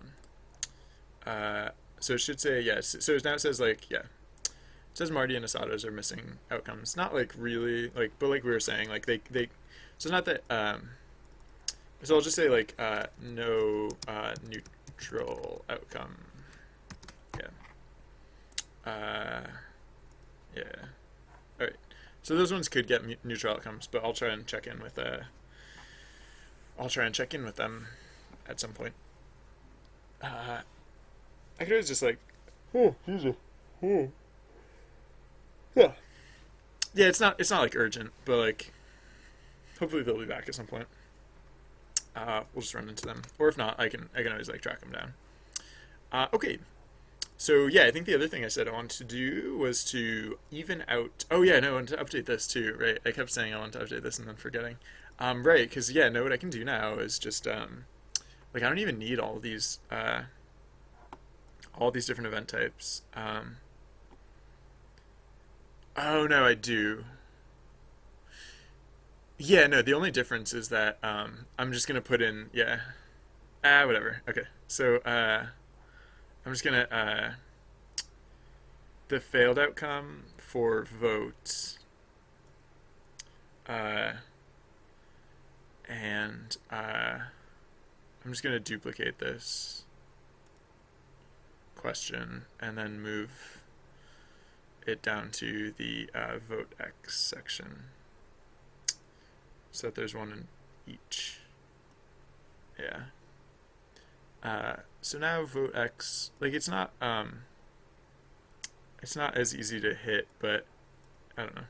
So it should say yes. So now it says like yeah. It says Marty and Asados are missing outcomes. Not like really like, but like we were saying, like they. So not that. So I'll just say like no neutral outcome. Yeah. Yeah. All right. So those ones could get neutral outcomes, but I'll try and check in with them at some point. I could always just like, oh, Jesus, oh, yeah, yeah. It's not like urgent, but like, hopefully they'll be back at some point. We'll just run into them, or if not, I can always like track them down. Okay. So yeah, I think the other thing I said I wanted to do was to even out. Oh yeah, no, I wanted to update this too, right? I kept saying I wanted to update this and then forgetting. Right, because yeah, no, what I can do now is just like I don't even need all these different event types. Oh no, I do. Yeah, no, the only difference is that I'm just gonna put in yeah, whatever. Okay, so I'm just gonna the failed outcome for vote uh, and I'm just gonna duplicate this question and then move it down to the vote X section so that there's one in each. Yeah. So now vote X, like it's not as easy to hit, but I don't know.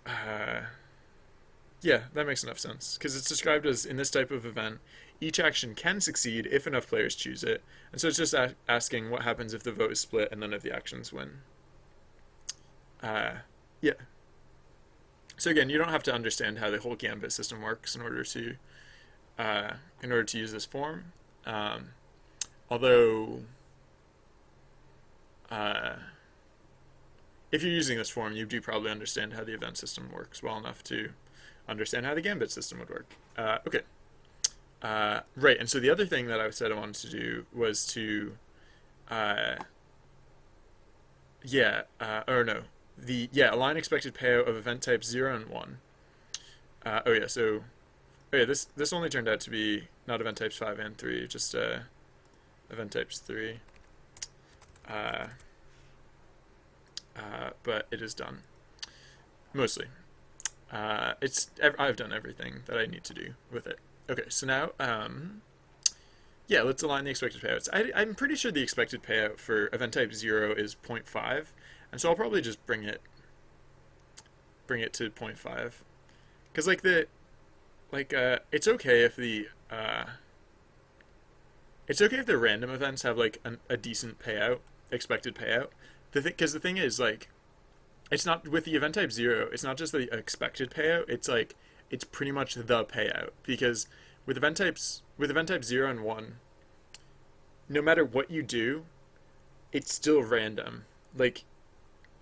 Uh, yeah, that makes enough sense because it's described as in this type of event, each action can succeed if enough players choose it, and so it's just asking what happens if the vote is split and none of the actions win. Uh, yeah. So again, you don't have to understand how the whole gambit system works uh, in order to use this form. Um, although, uh, if you're using this form, you do probably understand how the event system works well enough to understand how the gambit system would work. Okay. Right, and so the other thing that I said I wanted to do was to, uh, or no, align expected payout of event types 0 and 1. This only turned out to be not event types 5 and 3, just event types 3. Uh, but it is done mostly. I've done everything that I need to do with it. Okay, so now let's align the expected payouts. I'm pretty sure the expected payout for event type 0 is 0.5, and so I'll probably just bring it to 0.5 because it's okay if the random events have like a decent payout, expected payout. Because the thing is like it's not with the event type 0, it's not just the expected payout, it's pretty much the payout because with event type 0 and 1, no matter what you do, it's still random. Like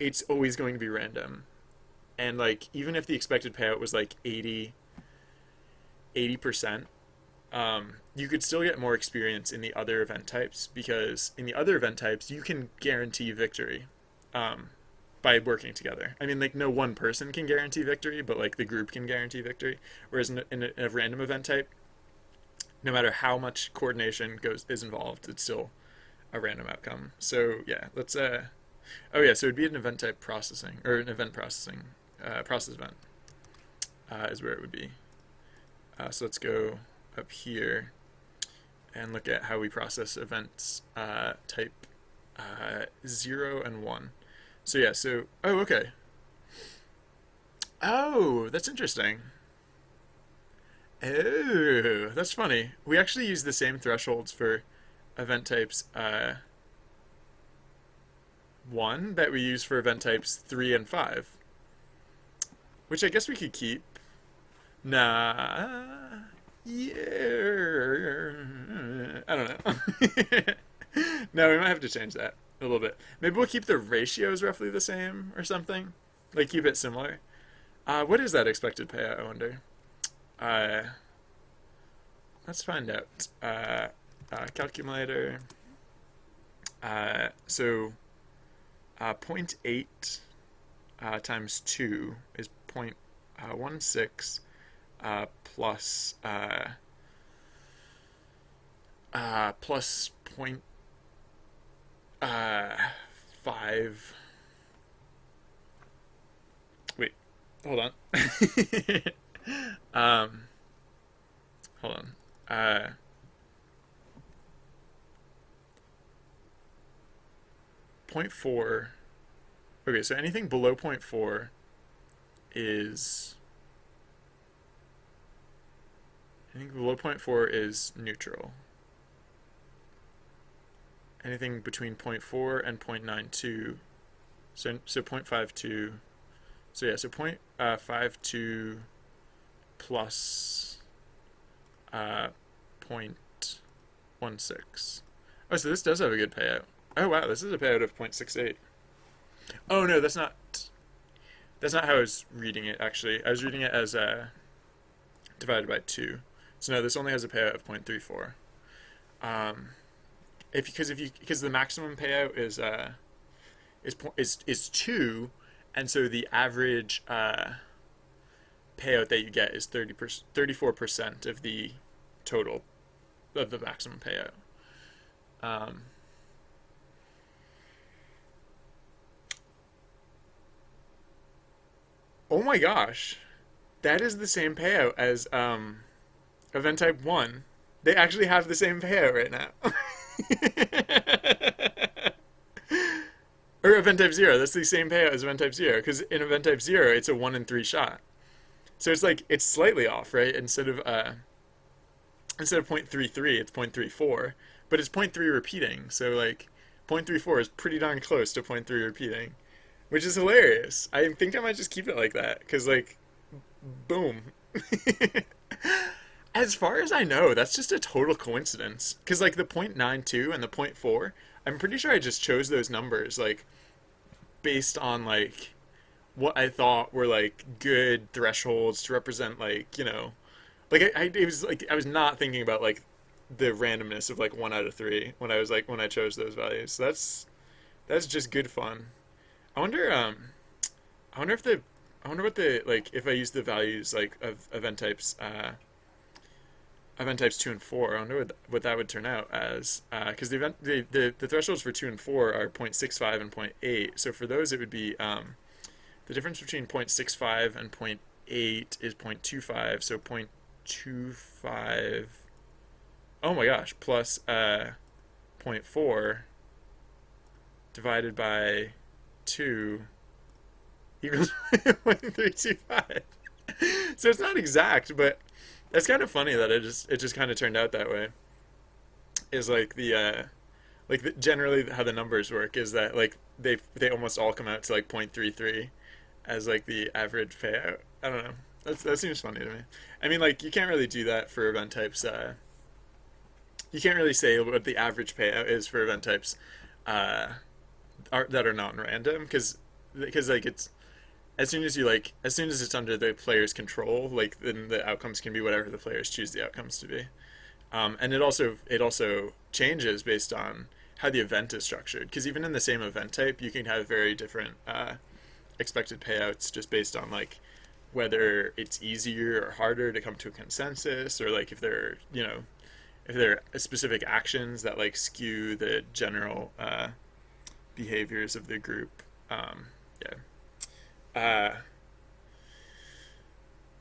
it's always going to be random. And like even if the expected payout was like 80%, you could still get more experience in the other event types because in the other event types you can guarantee victory by working together. I mean, like no one person can guarantee victory, but like the group can guarantee victory. Whereas in a random event type, no matter how much coordination is involved, it's still a random outcome. So yeah, let's so it'd be an event type processing or an event processing process event is where it would be. So let's go up here and look at how we process events type 0 and 1. So yeah, okay. Oh, that's interesting. Oh, that's funny. We actually use the same thresholds for event types 1 that we use for event types 3 and 5, which I guess we could keep. Nah. Yeah. I don't know. No, we might have to change that a little bit. Maybe we'll keep the ratios roughly the same or something. Like keep it similar. What is that expected payout, I wonder? Uh, let's find out. Calculator. Point 0.8 times 2 is 0.16 plus plus point 5. Wait, hold on. Hold on. 0.4. Okay, so anything below 0.4 is I think below point 0.4 is neutral. Anything between 0.4 and 0.92. So 0.52. So yeah, so 0.52 plus 0.16. Oh, so this does have a good payout. Oh wow, this is a payout of 0.68. Oh no, that's not how I was reading it actually. I was reading it as divided by 2. So no, this only has a payout of 0.34. Um, because the maximum payout is 2, and so the average payout that you get is 34% of the total of the maximum payout. Um, oh my gosh, that is the same payout as Event Type 1. They actually have the same payout right now. Or Event Type 0, that's the same payout as Event Type 0, because in Event Type 0, it's a 1 in 3 shot. So it's like, it's slightly off, right? Instead of 0.33, it's 0.34, but it's 0.3 repeating, so like 0.34 is pretty darn close to 0.3 repeating, which is hilarious. I think I might just keep it like that, because like, boom. As far as I know, that's just a total coincidence. Because, like, the 0.92 and the zero point 0.4, I'm pretty sure I just chose those numbers, like, based on, like, what I thought were, like, good thresholds to represent, like, like, it was, like, I was not thinking about, like, the randomness of, like, 1 out of 3 when I was, like, when I chose those values. So that's just good fun. I wonder, I wonder if the, I wonder what the, like, if I use the values, like, of event types 2 and 4. I wonder what that would turn out as, because the thresholds for 2 and 4 are 0.65 and zero point 0.8. So for those, it would be the difference between 0.65 and zero point 0.8 is 0.25. So 0.25. Oh my gosh, plus zero point 0.4 divided by 2 equals 0.325. So it's not exact, but it's kind of funny that it just kind of turned out that way. Is generally how the numbers work is that like they almost all come out to like 0.33 as like the average payout. I don't know. That seems funny to me. I mean, like you can't really do that for event types. You can't really say what the average payout is for event types that are non-random because like it's as soon as it's under the player's control, like then the outcomes can be whatever the players choose the outcomes to be. And it also changes based on how the event is structured. Because even in the same event type, you can have very different expected payouts just based on like whether it's easier or harder to come to a consensus, or like if there are specific actions that like skew the general behaviors of the group. Yeah. Uh,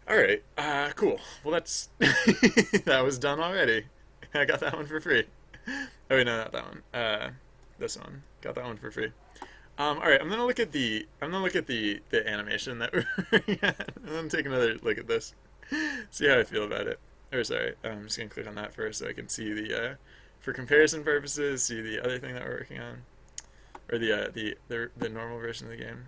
all right. Cool. Well, that's that was done already. I got that one for free. Oh wait, no, not that one. This one. Got that one for free. All right. I'm gonna look at the animation that we're at. I'm gonna take another look at this. See how I feel about it. Or sorry, I'm just gonna click on that first so I can see for comparison purposes, see the other thing that we're working on, or the normal version of the game.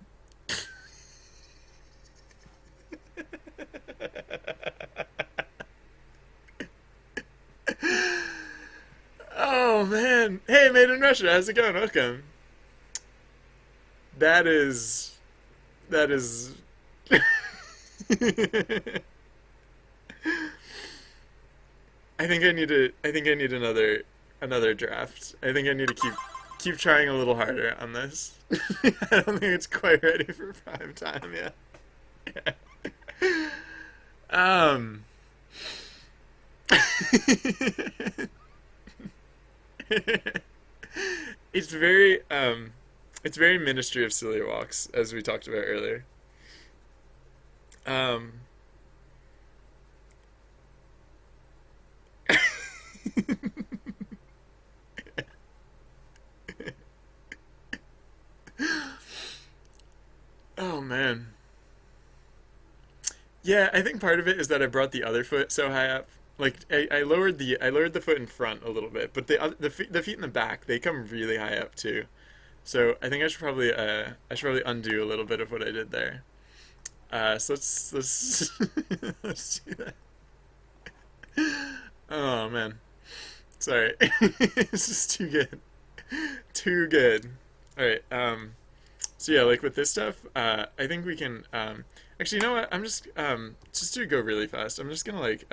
Oh man! Hey, Made in Russia, how's it going? Welcome. That is. I think I need another draft. I think I need to keep trying a little harder on this. I don't think it's quite ready for prime time yet. Um. it's very it's very Ministry of Silly Walks, as we talked about earlier. Um. Oh man. Yeah, I think part of it is that I brought the other foot so high up. like I lowered the foot in front a little bit, but the feet in the back, they come really high up too. So I think I should probably undo a little bit of what I did there. So let's let's do that. Oh man, sorry, this is too good, too good. All right, so yeah, like with this stuff, I think we can. Actually, you know what? I'm just to go really fast. I'm just gonna like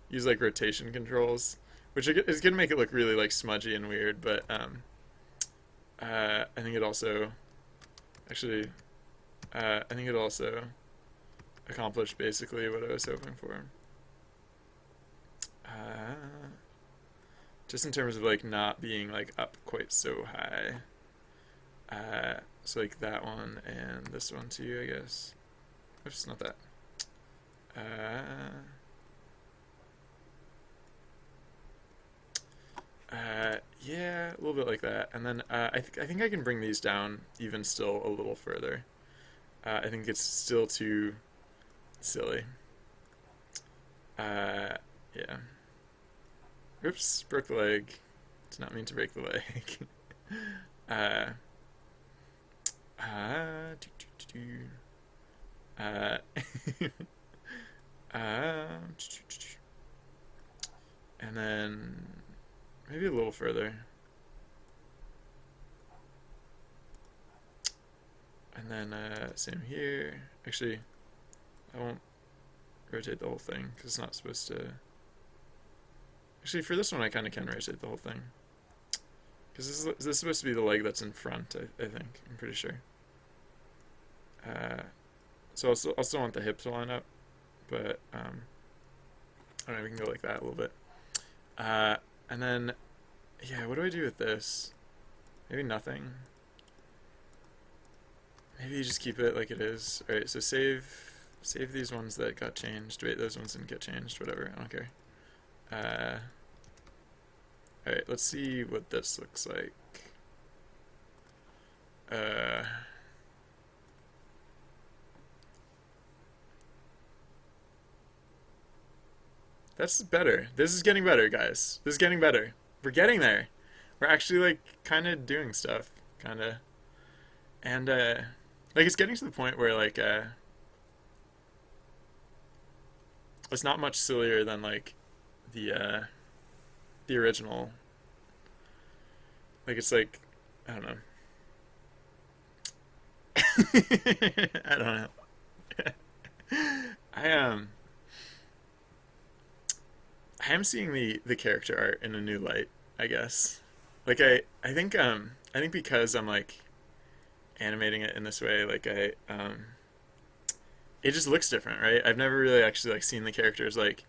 use like rotation controls, which is gonna make it look really like smudgy and weird. But I think it also, actually, I think it also accomplished basically what I was hoping for. Uh, just in terms of like not being like up quite so high. So like that one and this one too, I guess. Oops, not that. Uh, yeah, a little bit like that, and then I think I can bring these down even still a little further. I think it's still too silly. Uh, yeah. Oops, broke the leg. Did not mean to break the leg. uh, do, do, do, do. Um, and then maybe a little further. And then same here. Actually, I won't rotate the whole thing because it's not supposed to. Actually, for this one, I kind of can rotate the whole thing because this is supposed to be the leg that's in front. I think I'm pretty sure. So I'll still want the hip to line up, but I don't know. We can go like that a little bit. And then, yeah, what do I do with this? Maybe nothing. Maybe you just keep it like it is. All right, so save these ones that got changed. Wait, those ones didn't get changed. Whatever, I don't care. All right, let's see what this looks like. That's better. This is getting better, guys. This is getting better. We're getting there. We're actually like kind of doing stuff, kind of, and like it's getting to the point where like it's not much sillier than like the original. Like it's like I don't know. I don't know. I I am seeing the character art in a new light, I guess. Like I think because I'm like animating it in this way, like it just looks different, right? I've never really actually like seen the characters like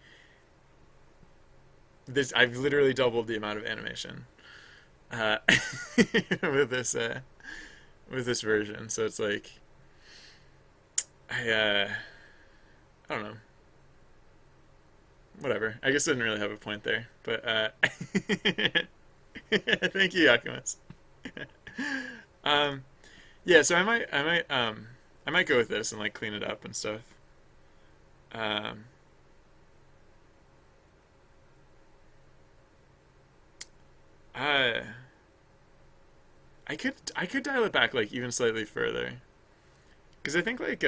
this. I've literally doubled the amount of animation uh, with this version. So it's like I I don't know. Whatever. I guess I didn't really have a point there, but thank you, Yakumas. um, yeah. So I might go with this and like clean it up and stuff. Um, I I could dial it back like even slightly further because I think like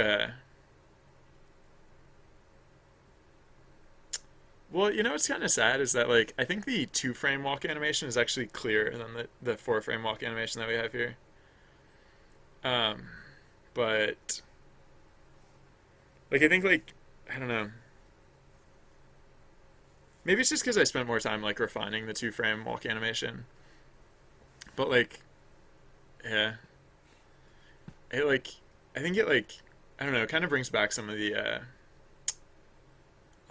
well, you know what's kind of sad is that like I think the two frame walk animation is actually clearer than the four frame walk animation that we have here. Um, but like I think like I don't know. Maybe it's just because I spent more time like refining the two frame walk animation. But like yeah, it like I think it like I don't know. It kind of brings back some of the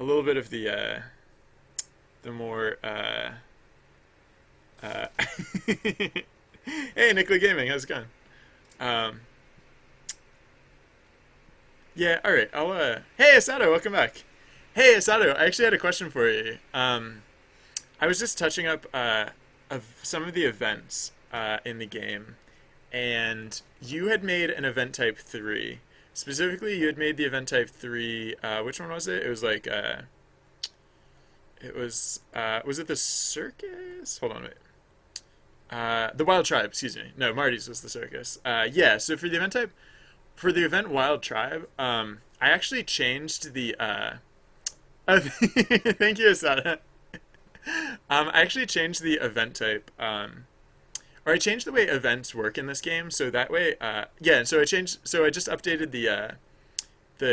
a little bit of the more uh hey Nicola Gaming, how's it going? Um, yeah, all right. I'll hey Asato, welcome back. Hey Asato, I actually had a question for you. I was just touching up of some of the events in the game, and you had made an event type 3. Specifically, you had made the event type 3. Which one was it? It was like It was it the circus? Hold on, wait. The Wild Tribe, excuse me. No, Marty's was the circus. Yeah, so for the event type, for the event Wild Tribe, I actually changed the thank you, Asada. I actually changed the event type, or I changed the way events work in this game, so that way, yeah. So I just updated the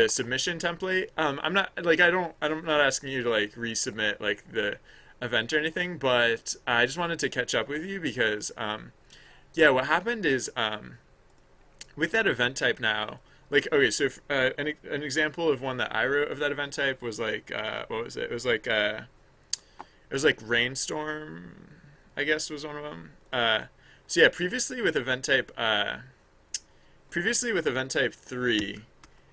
submission template. I'm not like I'm not asking you to like resubmit like the event or anything, but I just wanted to catch up with you because, yeah, what happened is, with that event type now, like, okay, so if, an example of one that I wrote of that event type was like, what was it? It was like rainstorm, I guess was one of them. So yeah, previously with event type 3,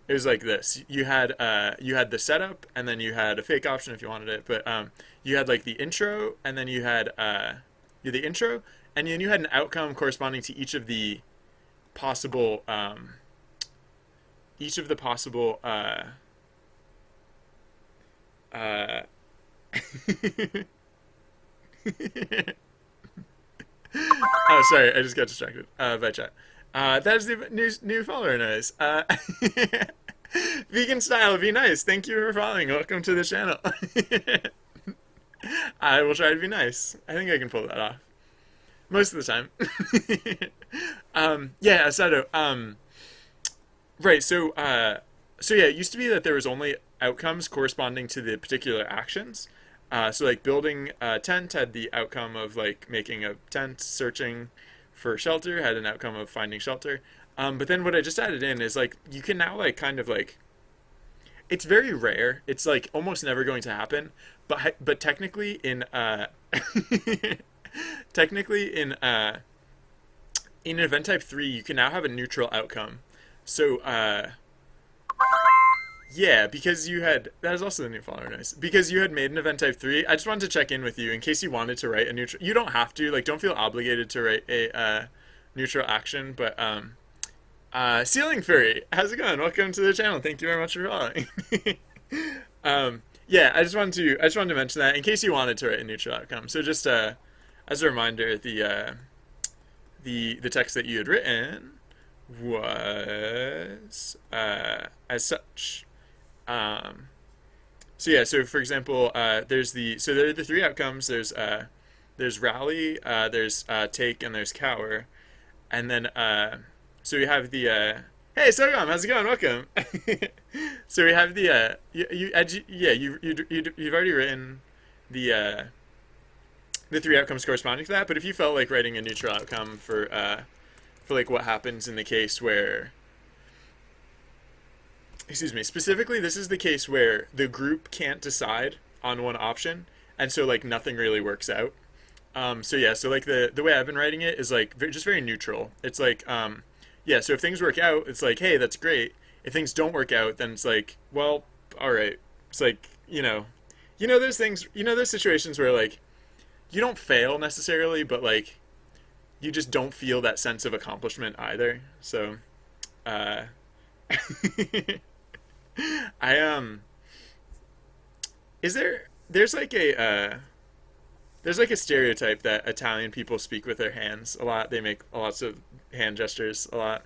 it was like this. You had the setup, and then you had a fake option if you wanted it, but you had like the intro, and then you had the intro, and then you had an outcome corresponding to possible each of the possible uh oh, sorry, I just got distracted by chat. That is the new follower, nice. Vegan style, be nice. Thank you for following. Welcome to the channel. I will try to be nice. I think I can pull that off most of the time. Yeah, Asado. Right. So yeah, it used to be that there was only outcomes corresponding to the particular actions. So like building a tent had the outcome of like making a tent, searching for shelter had an outcome of finding shelter. But then what I just added in is like you can now like kind of like it's very rare. It's like almost never going to happen. But technically in technically in event type 3 you can now have a neutral outcome. So yeah, because you had that is also the new follower, nice. Because you had made an event type 3, I just wanted to check in with you in case you wanted to write a neutral. You don't have to, like, don't feel obligated to write a neutral action, but Ceiling Furry, how's it going? Welcome to the channel. Thank you very much for following. Yeah, I just wanted to mention that in case you wanted to write a neutral outcome. So just as a reminder, the text that you had written was as such. Um, so yeah, so for example, there are the three outcomes. There's rally, there's take, and there's cower, and then so we have the hey Sogam, how's it going? Welcome. So we have the you've already written the the three outcomes corresponding to that. But if you felt like writing a neutral outcome for like what happens in the case where, excuse me, specifically this is the case where the group can't decide on one option, and so like nothing really works out. So yeah, so like the way I've been writing it is like just very neutral. It's like yeah, so if things work out, it's like, hey, that's great. If things don't work out, then it's like, well, all right. It's like, those things, those situations where like you don't fail necessarily, but like you just don't feel that sense of accomplishment either. So uh I is there's like a stereotype that Italian people speak with their hands a lot. They make lots of hand gestures a lot,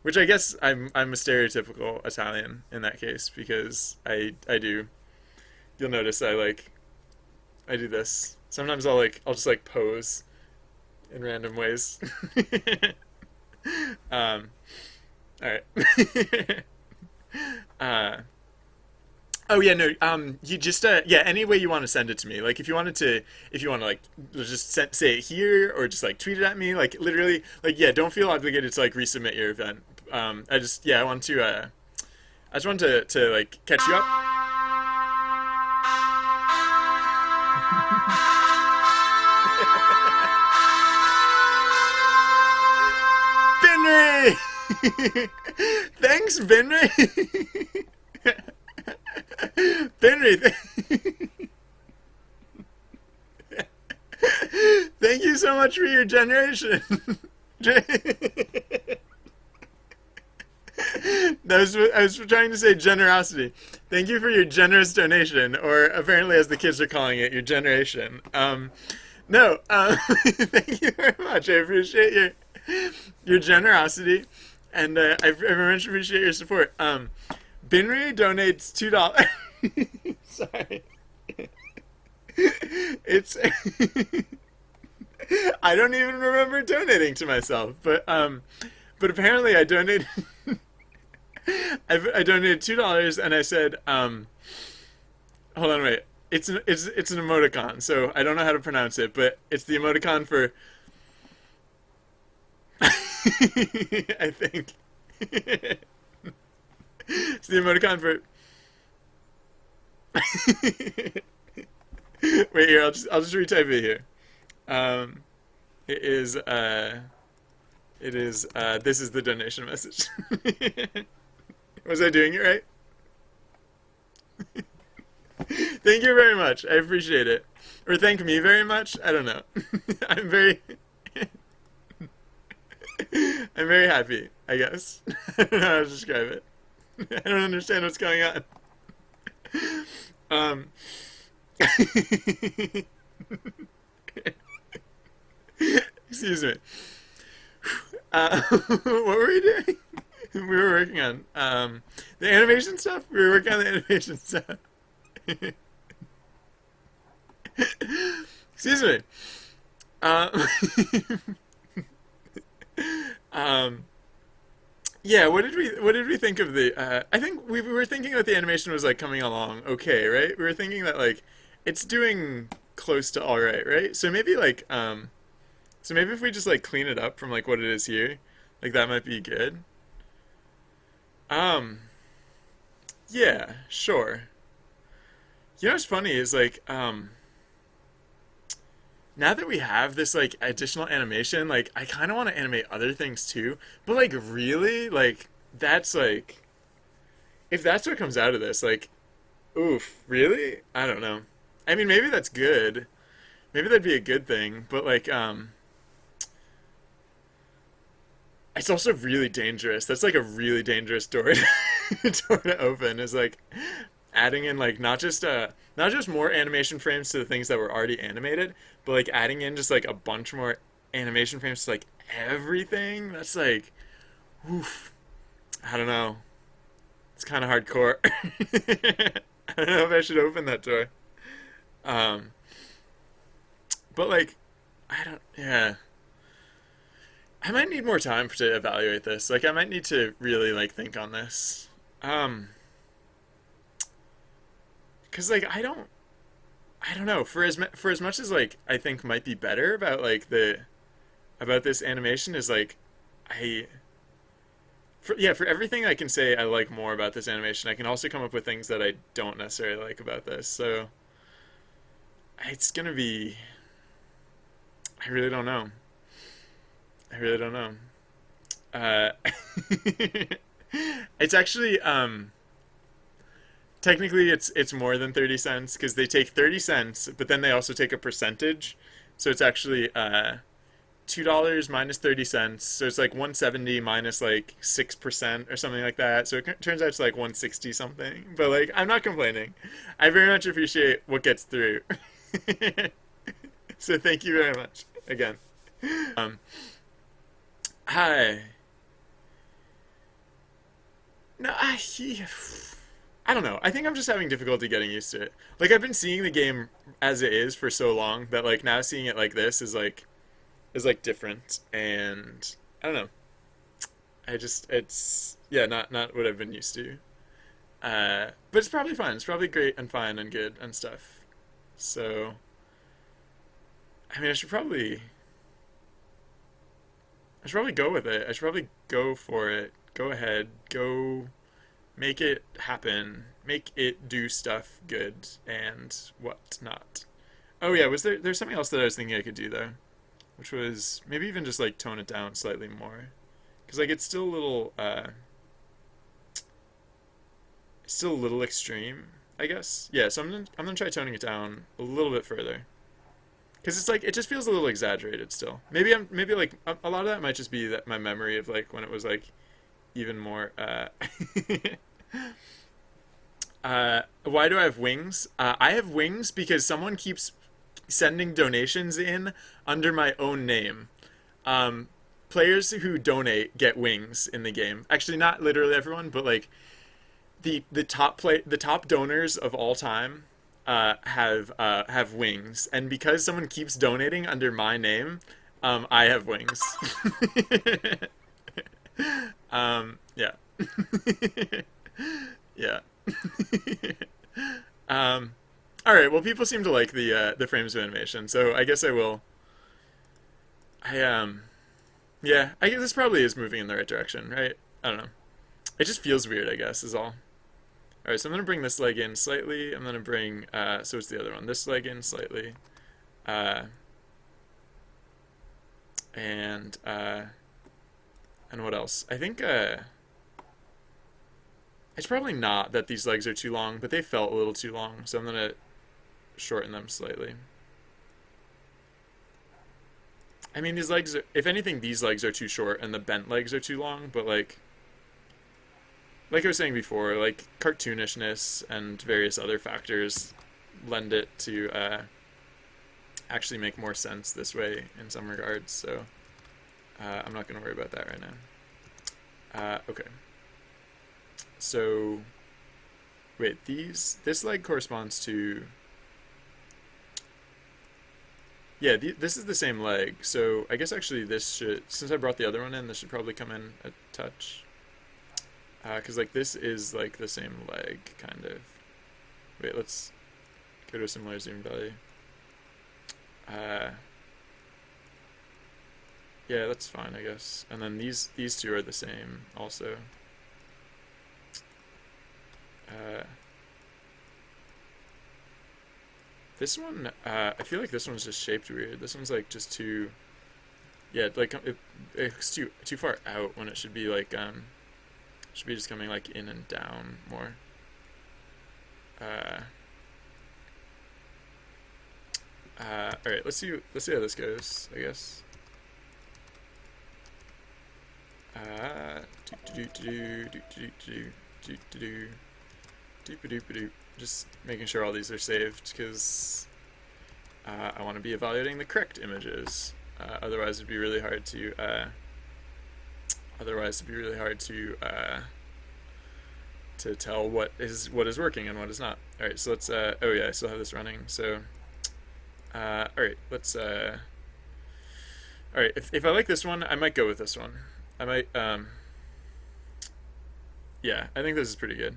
which I guess I'm a stereotypical Italian in that case because I do. You'll notice I do this. Sometimes I'll just like pose in random ways. um, all right. uh, Oh yeah, no. You just yeah. Any way you want to send it to me. Like if you want to like just say it here or just like tweet it at me. Like literally, like yeah. Don't feel obligated to like resubmit your event. I just yeah. I just want to like catch you up. Benry. Thanks, Benry. Benry, thank you so much for your generation. I was trying to say generosity. Thank you for your generous donation, or apparently, as the kids are calling it, your generation. No, thank you very much. I appreciate your generosity, and I very much appreciate your support. Binri donates $2. Sorry, it's I don't even remember donating to myself, but apparently I donated. I donated $2, and I said, hold on, wait. It's an emoticon, so I don't know how to pronounce it, but it's the emoticon for. I think it's the emoticon for. Wait here, I'll just retype it here. Um, it is this is the donation message. Was I doing it right? Thank you very much. I appreciate it. Or thank me very much. I don't know. I'm very I'm very happy, I guess. I don't know how to describe it. I don't understand what's going on. Um Excuse me. What were we doing? We were working on the animation stuff. We were working on the animation stuff. Excuse me. Um, um, yeah. What did we think of the? I think we were thinking that the animation was like coming along okay, right? We were thinking that like it's doing close to all right, right? So maybe like so maybe if we just like clean it up from like what it is here, like that might be good. Um, yeah, sure. You know what's funny is like now that we have this like additional animation, like I kind of want to animate other things too. But like really, like that's like if that's what comes out of this, like oof, really? I don't know. I mean, maybe that's good. Maybe that'd be a good thing, but like it's also really dangerous. That's like a really dangerous door door to open is like adding in like not just more animation frames to the things that were already animated, but like adding in just like a bunch more animation frames to like everything. That's like, oof. I don't know. It's kind of hardcore. I don't know if I should open that door. Um, but like, I don't. Yeah, I might need more time to evaluate this. Like, I might need to really like think on this. Um, cause like I don't know. For as much as like I think might be better about like the about this animation is like I for everything I can say I like more about this animation. I can also come up with things that I don't necessarily like about this. So it's gonna be. I really don't know. I really don't know. Uh, it's actually technically it's more than 30 cents because they take 30 cents, but then they also take a percentage. So it's actually $2 minus 30 cents. So it's like 170 minus like 6% or something like that. So it turns out it's like 160 something. But like I'm not complaining. I very much appreciate what gets through. So thank you very much again. Um, hi. No, I don't know. I think I'm just having difficulty getting used to it. Like I've been seeing the game as it is for so long that like now seeing it like this is like different, and I don't know. I just it's yeah, not what I've been used to. But it's probably fine. It's probably great and fine and good and stuff. So I mean, I should probably go with it. I should probably go for it. Go ahead. Go make it happen. Make it do stuff good and whatnot. Oh yeah, was there's something else that I was thinking I could do though, which was maybe even just like tone it down slightly more, because like it's still a little extreme, I guess. Yeah, so I'm gonna try toning it down a little bit further, because it's like it just feels a little exaggerated still. Maybe like a lot of that might just be that my memory of like when it was like even more. Why do I have wings? I have wings because someone keeps sending donations in under my own name. Um, Players who donate get wings in the game. Actually, not literally everyone, but like the top donors of all time have wings, and because someone keeps donating under my name, I have wings. Yeah. Yeah. um, all right. Well, people seem to like the frames of animation, so I guess I will. I Yeah. I guess this probably is moving in the right direction, right? I don't know. It just feels weird, I guess, is all. All right. So I'm gonna bring this leg in slightly. I'm gonna bring so it's the other one. This leg in slightly. Uh, and what else? I think it's probably not that these legs are too long, but they felt a little too long, so I'm gonna shorten them slightly. I mean, these legs, if anything, these legs are too short and the bent legs are too long, but like I was saying before, like cartoonishness and various other factors lend it to actually make more sense this way in some regards, so I'm not going to worry about that right now. Okay. So, wait, this leg corresponds to, yeah, this is the same leg, so I guess actually this should, since I brought the other one in, this should probably come in a touch. Because like this is like the same leg, kind of. Wait, let's go to a similar zoom value. Yeah, that's fine, I guess. And then these two are the same also. This one, I feel like this one's just shaped weird. This one's like just too, yeah, like it's too far out when it should be like should be just coming like in and down more. All right, let's see how this goes, I guess. Just making sure all these are saved because I want to be evaluating the correct images. Otherwise, it'd be really hard to. To tell what is working and what is not. All right, so let's. Oh yeah, I still have this running. So, all right, let's. All right, if I like this one, I might go with this one. I might. Yeah, I think this is pretty good.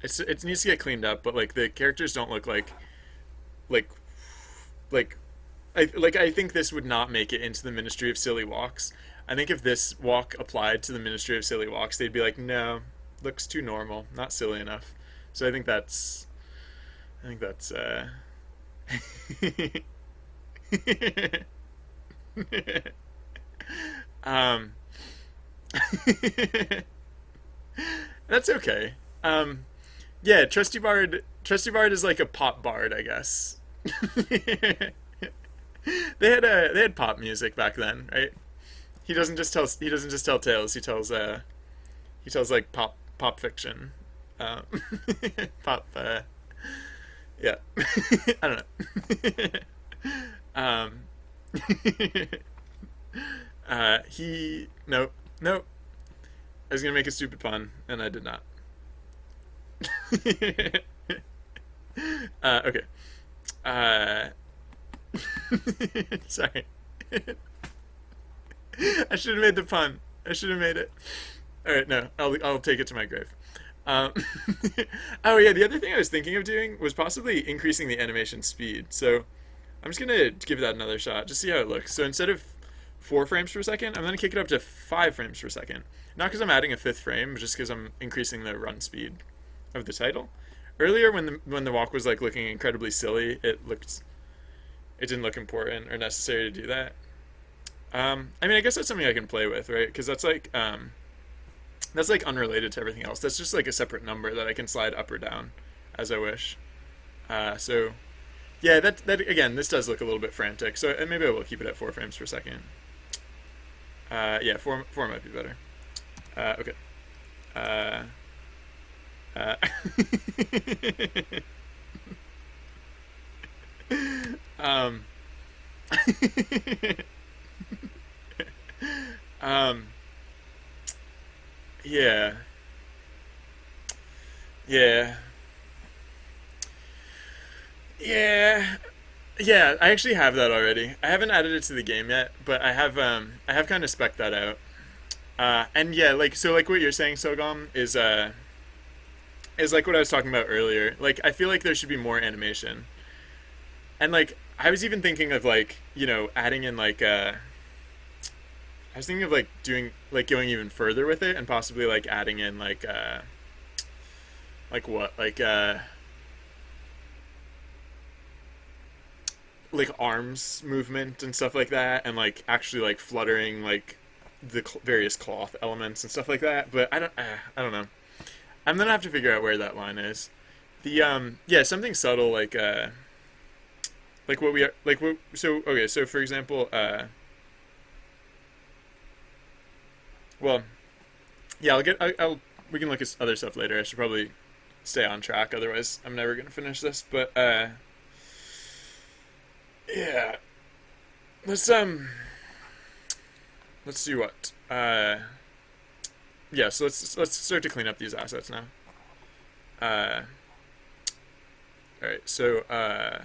It needs to get cleaned up, but like the characters don't look like like I think this would not make it into the Ministry of Silly Walks. I think if this walk applied to the Ministry of Silly Walks, they'd be like, no, looks too normal, not silly enough. So I think that's um that's okay. Yeah, Trusty Bard is like a pop bard, I guess. They had pop music back then, right? He doesn't just tell tales. He tells like pop fiction. Um, pop yeah. I don't know. um, he no no. I was gonna make a stupid pun and I did not. Okay. Uh, Sorry. I should have made the pun. I should have made it. All right, no, I'll take it to my grave. Um, oh yeah, the other thing I was thinking of doing was possibly increasing the animation speed. So I'm just gonna give that another shot, just see how it looks. So instead of 4 frames per second, I'm gonna kick it up to 5 frames per second. Not because I'm adding a fifth frame, but just because I'm increasing the run speed of the title. Earlier, when the walk was like looking incredibly silly, it didn't look important or necessary to do that. I mean, I guess that's something I can play with, right? Because that's like unrelated to everything else. That's just like a separate number that I can slide up or down as I wish. So yeah, that again, this does look a little bit frantic. So maybe I will keep it at 4 frames per second. Yeah, four might be better. Okay. Uh, uh, um, um, yeah, yeah, yeah, yeah. I actually have that already. I haven't added it to the game yet, but I have kind of spec'd that out. And yeah, like so, like what you're saying, Sogom, is like what I was talking about earlier. Like I feel like there should be more animation, and like I was even thinking of like adding in like I was thinking of like doing like going even further with it and possibly like adding in like what like arms movement and stuff like that, and like actually like fluttering like the various cloth elements and stuff like that. But I don't know. I'm gonna have to figure out where that line is. The yeah, something subtle like what we are like what so okay, so for example well, yeah, I'll we can look at other stuff later. I should probably stay on track, otherwise I'm never gonna finish this. But yeah, let's let's see what yeah, so let's start to clean up these assets now. Uh, all right, so oh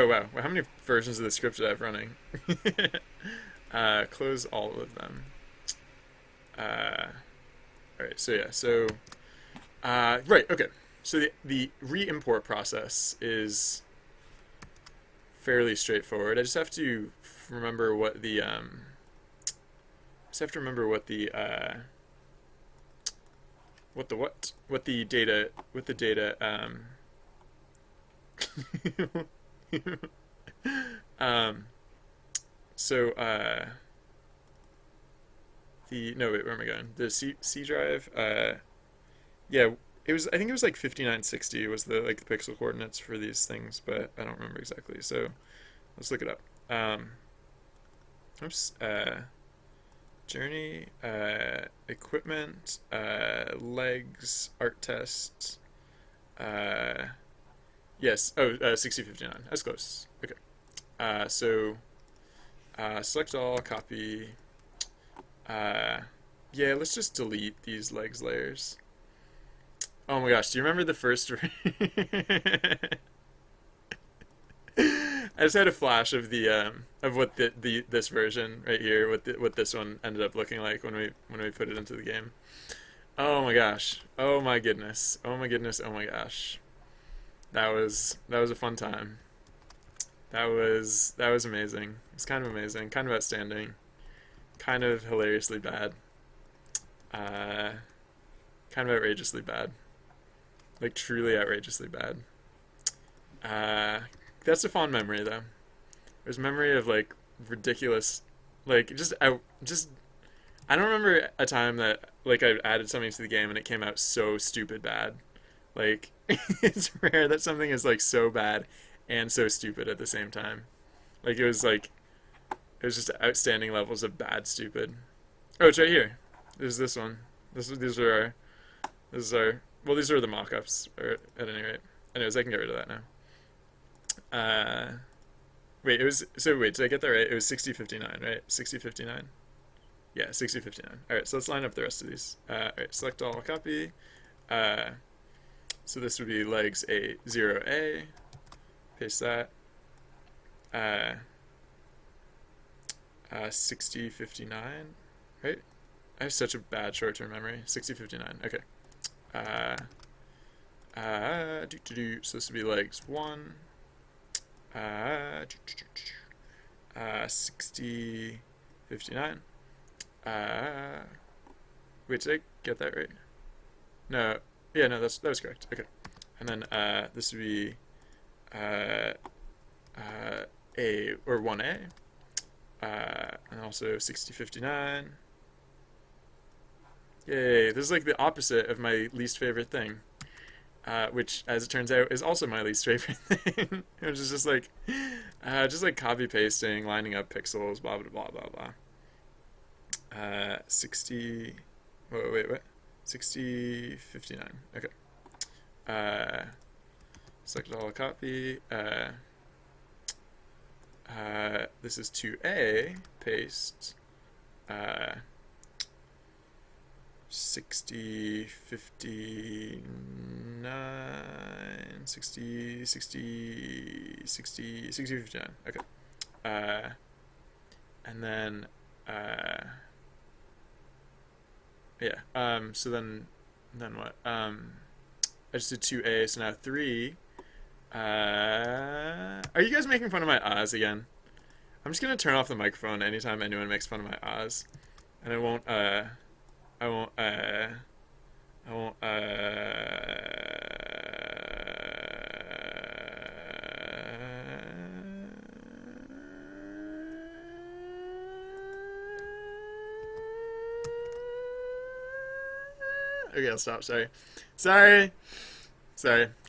wow, well, how many versions of the script did I have running? Close all of them. Uh, all right, so yeah, so right, okay. So the re-import process is fairly straightforward. I just have to remember what the just have to remember what the data um so the no wait, where am I going? The C drive yeah, it was, I think it was like 5960 was the like the pixel coordinates for these things, but I don't remember exactly. So let's look it up. Oops. Journey, equipment, legs, art test. Uh, yes. Oh, 6059. That's close. Okay. So select all, copy. Yeah, let's just delete these legs layers. Oh my gosh, do you remember the first? I just had a flash of the of what the this version right here, what this one ended up looking like when we put it into the game. Oh my gosh. Oh my goodness. Oh my goodness. Oh my gosh. That was a fun time. That was amazing. It's kind of amazing, kind of outstanding, kind of hilariously bad. Uh, kind of outrageously bad. Like truly outrageously bad. Uh, that's a fond memory though. There's a memory of like ridiculous, like just I don't remember a time that like I added something to the game and it came out so stupid bad. Like it's rare that something is like so bad and so stupid at the same time. Like it was just outstanding levels of bad stupid. Oh, it's right here. There's this one. These are our this is our well, these are the mock-ups or at any rate. Anyways, I can get rid of that now. Uh Wait, it was so wait, did I get that right? It was 6059, right? 6059. Yeah, 6059. All right, so let's line up the rest of these. All right, select all, copy. Uh, so this would be legs A0A. Paste that. Uh, 6059, right? I have such a bad short-term memory. 6059. Okay. Uh, so this would be legs 1. 6059. Wait, did I get that right? No. Yeah, no, that was correct. Okay. And then this would be uh, A or 1A. And also 6059. Yay, this is like the opposite of my least favorite thing. Which, as it turns out, is also my least favorite thing. Which is just like copy pasting, lining up pixels, blah blah blah blah blah. 60. What? 60, 59. Okay. Select all copy. This is 2A. Paste. 60, 59, 60, 60, 60, 60, 59. Okay. And then, yeah. So then what? I just did 2A, so now 3. Are you guys making fun of my ahs again? I'm just gonna turn off the microphone anytime anyone makes fun of my ahs. And I won't, I won't, Okay, I'll stop. Sorry.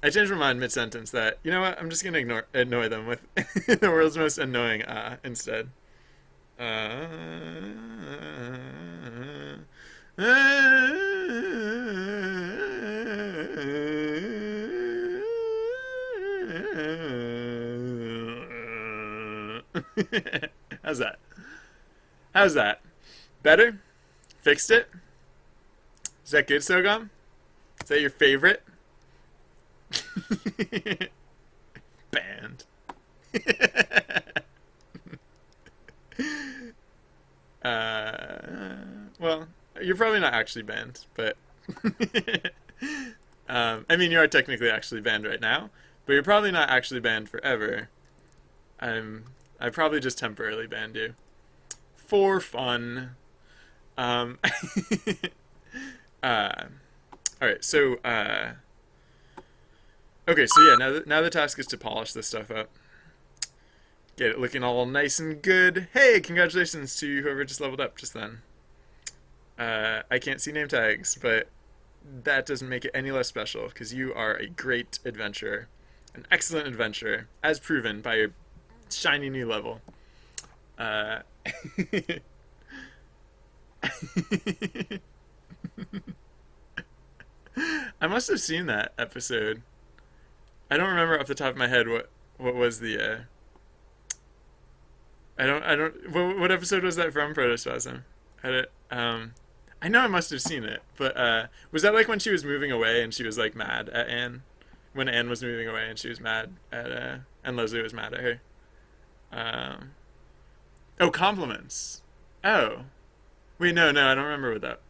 I changed my mind mid-sentence that, you know what, I'm just gonna annoy them with the world's most annoying instead. How's that? How's that? Better? Fixed it? Is that good, Sogom? Is that your favorite? Banned. Well, you're probably not actually banned, but I mean, you are technically actually banned right now, but you're probably not actually banned forever. I probably just temporarily banned you for fun. All right, so okay, so yeah, now the task is to polish this stuff up. Get it looking all nice and good. Hey, congratulations to whoever just leveled up just then. I can't see name tags, but that doesn't make it any less special, because you are a great adventurer. An excellent adventurer, as proven by your shiny new level. I must have seen that episode. I don't remember off the top of my head what was the what episode was that from, Protospasm? I know I must have seen it, but was that like when she was moving away and she was like mad at Anne? When Anne was moving away and she was mad at and Leslie was mad at her. Oh, compliments. Oh, wait, no, I don't remember what that.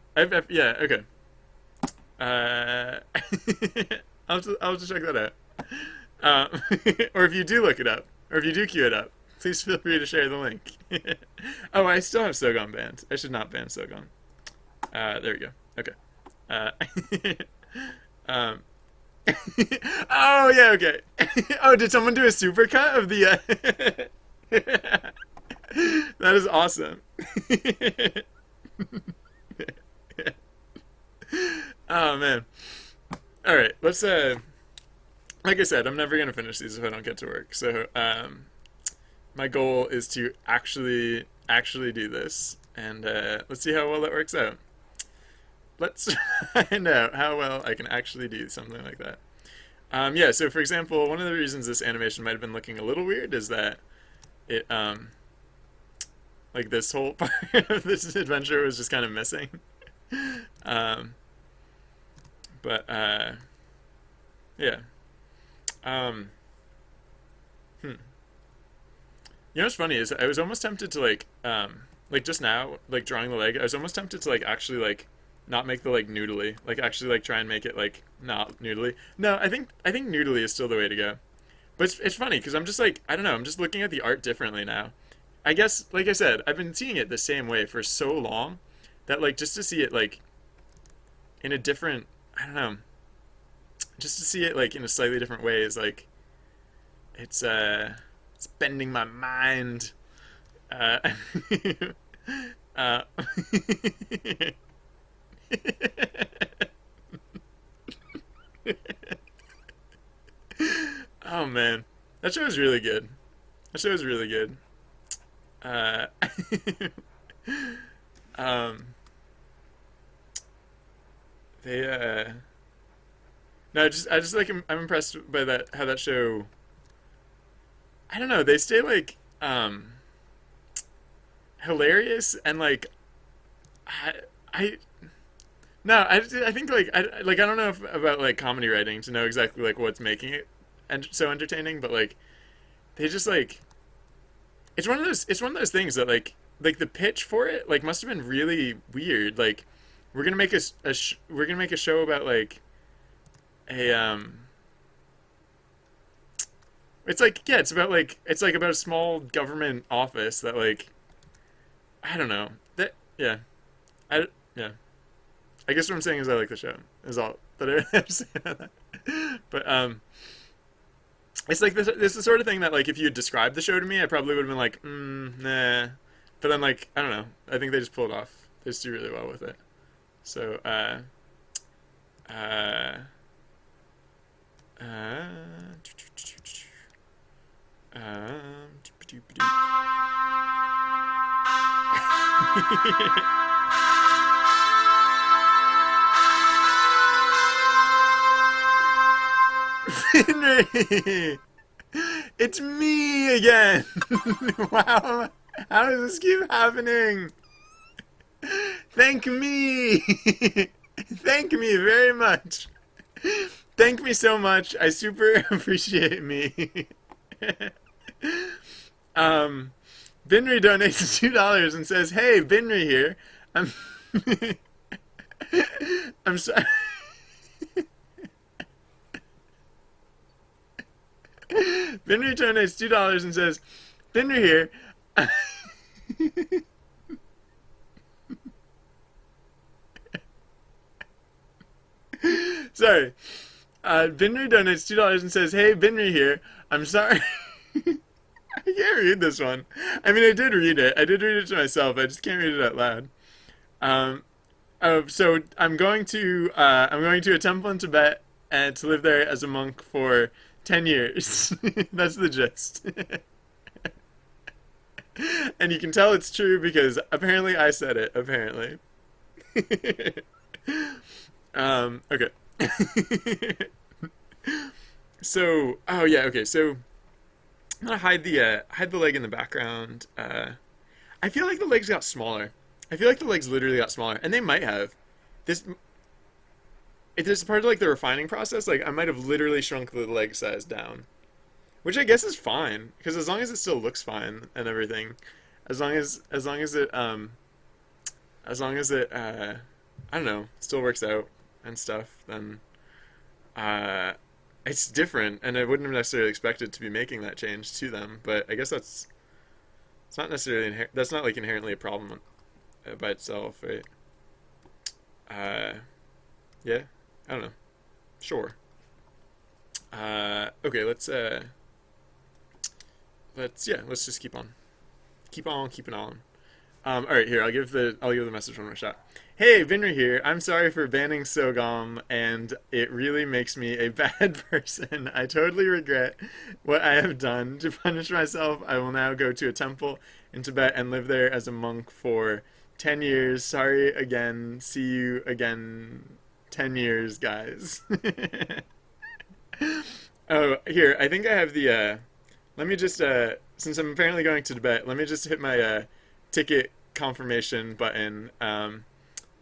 Yeah, okay. I'll just check that out. Or if you do look it up, or if you do queue it up, please feel free to share the link. Oh, I still have Sogon banned. I should not ban Sogon. There we go. Okay. Um, oh, yeah, okay. Oh, did someone do a supercut of the... That is awesome. Oh, man. All right, let's... Like I said, I'm never going to finish these if I don't get to work. So, my goal is to actually do this. And let's see how well that works out. Let's find out how well I can actually do something like that. Yeah, so for example, one of the reasons this animation might have been looking a little weird is that it, like this whole part of this adventure was just kind of missing. But, yeah. You know what's funny is I was almost tempted to like just now, like drawing the leg, I was almost tempted to like actually like not make the like noodly, like actually like try and make it like not noodly. No, I think noodly is still the way to go. But it's funny because I'm just like, I don't know, I'm just looking at the art differently now. I guess, like I said, I've been seeing it the same way for so long that like just to see it like in a different, I don't know, just to see it like in a slightly different way is like it's bending my mind. Uh, uh, oh man, that show was really good. That show was really good. Uh, um, they no, I just like I'm impressed by that how that show. I don't know. They stay like hilarious and like I I no I think like I don't know if, about like comedy writing to know exactly like what's making it and so entertaining, but like they just like it's one of those things that like the pitch for it like must have been really weird. Like we're gonna make we're gonna make a show about like a it's like yeah it's like about a small government office that like I don't know that yeah I yeah I guess what I'm saying is I like the show is all that I have to say about that. But it's like this is the sort of thing that like if you had described the show to me I probably would have been like nah, but then like I don't know I think they just pull it off. They just do really well with it. So uh uh um Henry, it's me again. Wow, how does this keep happening? Thank me. Thank me very much. Thank me so much. I super appreciate me. um, Binri donates $2 and says, "Hey, Binri here. I'm I'm sorry." Binri donates $2 and says, "Binri here. Sorry. Binri donates $2 and says, "Hey, Binri here. I'm sorry." I can't read this one. I mean, I did read it. I did read it to myself. I just can't read it out loud. Um, so I'm going to a temple in Tibet and to live there as a monk for 10 years. That's the gist. And you can tell it's true because apparently I said it. Apparently. Okay. So, oh yeah, okay. So I'm gonna hide the leg in the background. I feel like the legs got smaller. I feel like the legs literally got smaller, and they might have. This If this is part of like the refining process, like I might have literally shrunk the leg size down, which I guess is fine because as long as it still looks fine and everything, as long as it I don't know still works out and stuff, then uh it's different, and I wouldn't have necessarily expected to be making that change to them. But I guess it's not necessarily that's not like inherently a problem by itself, right? Uh, yeah, I don't know. Sure. Okay, let's just keep on keeping on. All right, here I'll give the message one more shot. Hey, Vinry here. I'm sorry for banning Sogom, and it really makes me a bad person. I totally regret what I have done. To punish myself, I will now go to a temple in Tibet and live there as a monk for 10 years. Sorry again. See you again. 10 years, guys. Oh, here. I think I have the. Let me just. Since I'm apparently going to Tibet, let me just hit my ticket confirmation button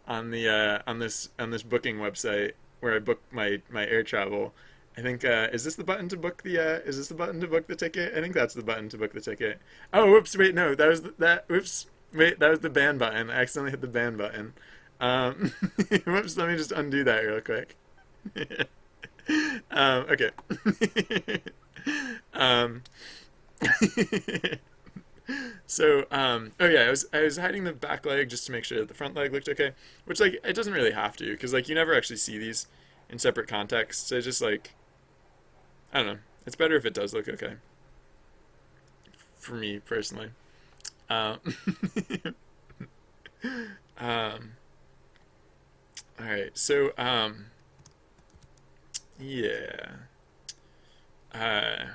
on this booking website where I book my air travel. I think is this the button to book the is this the button to book the ticket? I think that's the button to book the ticket. Oh, whoops! Wait, no, that was Whoops! Wait, that was the ban button. I accidentally hit the ban button. Whoops! Let me just undo that real quick. Okay. um, So, oh yeah, I was hiding the back leg just to make sure that the front leg looked okay, which like it doesn't really have to because like you never actually see these in separate contexts. So just like I don't know, it's better if it does look okay for me personally. Um, um, all right, so yeah, uh,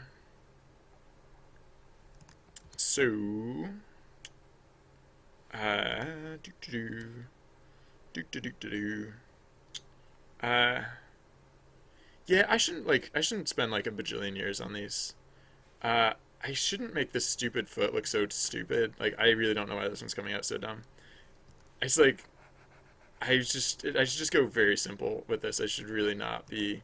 so do do do do do do do. Uh, yeah, I shouldn't spend like a bajillion years on these. I shouldn't make this stupid foot look so stupid. Like I really don't know why this one's coming out so dumb. It's like I should just go very simple with this. I should really not be.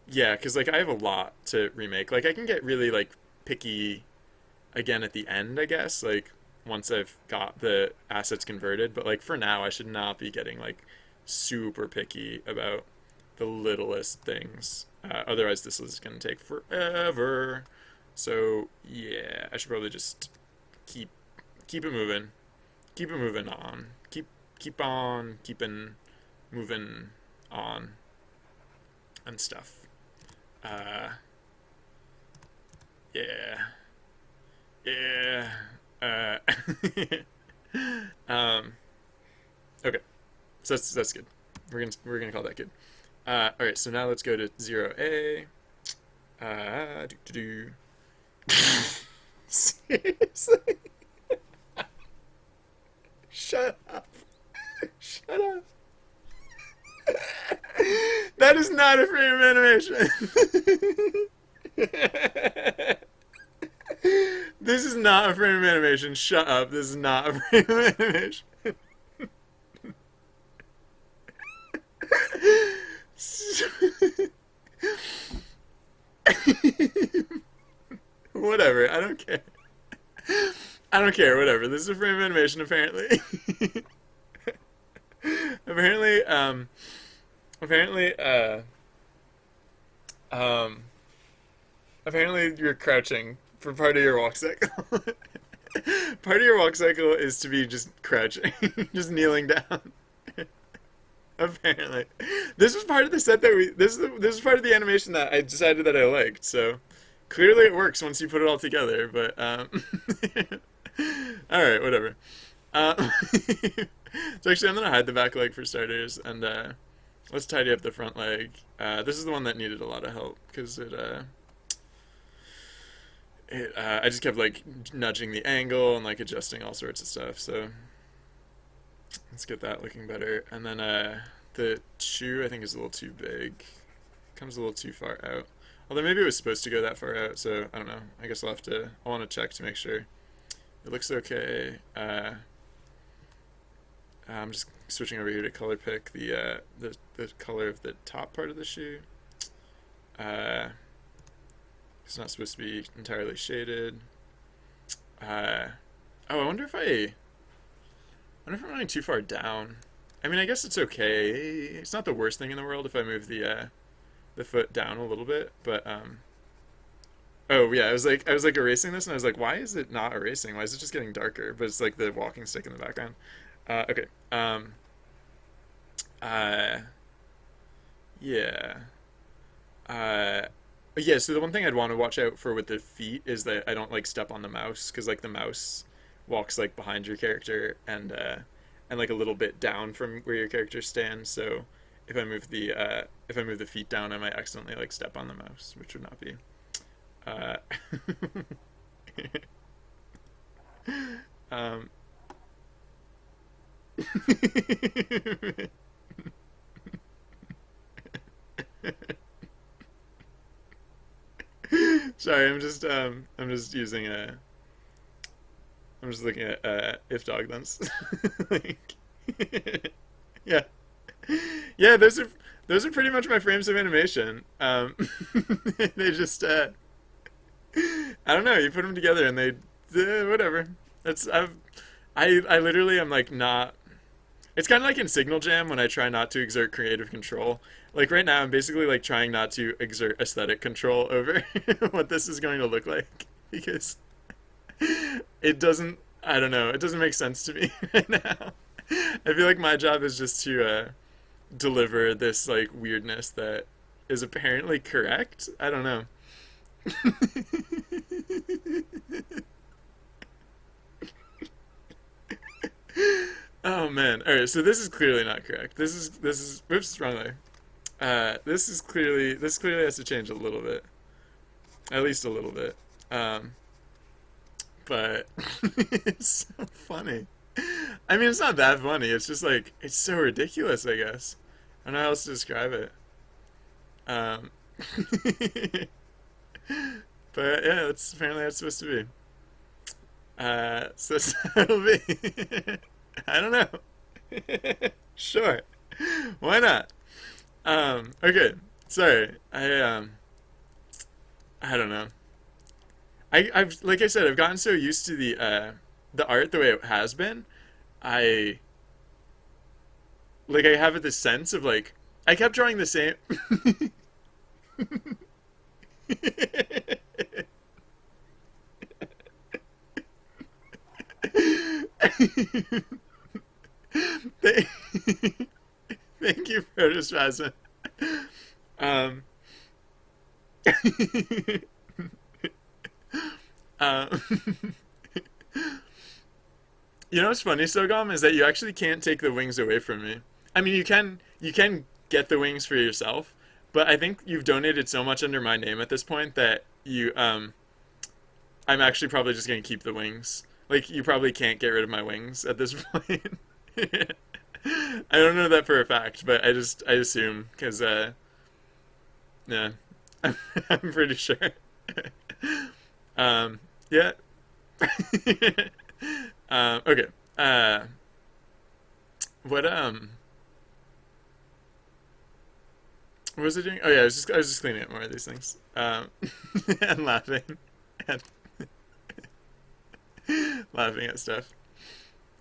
Yeah, because like I have a lot to remake. Like I can get really like picky again at the end, I guess. Like once I've got the assets converted, but like for now, I should not be getting like super picky about the littlest things. Otherwise, this is going to take forever. So yeah, I should probably just keep keep it moving, keep it moving on, keep on keeping moving on and stuff. Uh, yeah, yeah. Uh, um, okay, so that's good. We're gonna call that good. All right, so now let's go to 0A. Do do do. Seriously, shut up, shut up. That is not a frame of animation. This is not a frame of animation. Shut up. This is not a frame of animation. Whatever. I don't care. I don't care. Whatever. This is a frame of animation, apparently. apparently, apparently, um, apparently you're crouching for part of your walk cycle. Part of your walk cycle is to be just crouching, just kneeling down. Apparently, this was part of the set that we. This is part of the animation that I decided that I liked. So clearly, it works once you put it all together. But all right, whatever. So actually, I'm gonna hide the back leg for starters, and let's tidy up the front leg. This is the one that needed a lot of help because I just kept like nudging the angle and like adjusting all sorts of stuff. So let's get that looking better. And then the shoe I think is a little too big. Comes a little too far out. Although maybe it was supposed to go that far out, so I don't know. I guess I want to check to make sure. It looks okay. I'm just switching over here to color pick the color of the top part of the shoe. It's not supposed to be entirely shaded. Oh, I wonder if I'm running too far down. I mean, I guess it's okay. It's not the worst thing in the world if I move the foot down a little bit, but oh yeah, I was like erasing this, and I was like, why is it not erasing? Why is it just getting darker? But it's like the walking stick in the background. Okay. Uh, yeah. Uh, yeah. So the one thing I'd want to watch out for with the feet is that I don't like step on the mouse because like the mouse walks like behind your character and like a little bit down from where your character stands. So if I move the feet down, I might accidentally like step on the mouse, which would not be. Uh, um, Sorry, I'm just using a I'm just looking at if dog thens. like, yeah, yeah. Those are pretty much my frames of animation. They just I don't know. You put them together and they whatever. That's I literally am like not. It's kind of like in Signal Jam when I try not to exert creative control. Like right now, I'm basically like trying not to exert aesthetic control over what this is going to look like because it doesn't. I don't know. It doesn't make sense to me right now. I feel like my job is just to deliver this like weirdness that is apparently correct. I don't know. Oh man. All right. So this is clearly not correct. This is. Whoops. Wrong way. This clearly has to change a little bit, at least a little bit. Um, but it's so funny. I mean, it's not that funny. It's just like it's so ridiculous. I guess. I don't know how else to describe it. Um, but yeah, that's apparently how it's supposed to be. So that's how it'll be. I don't know. Sure. Why not? Okay. Sorry. I don't know. I've like I said, I've gotten so used to the art the way it has been. I I have this sense of like I kept drawing the same. Thank thank you, Protospasm. Um, um, you know what's funny, Sogom, is that you actually can't take the wings away from me. I mean, you can get the wings for yourself, but I think you've donated so much under my name at this point that I'm actually probably just gonna keep the wings. Like you probably can't get rid of my wings at this point. I don't know that for a fact, but I assume because yeah, I'm pretty sure. Yeah. Okay. What what was I doing? Oh yeah, I was just cleaning up more of these things. And laughing and laughing at stuff.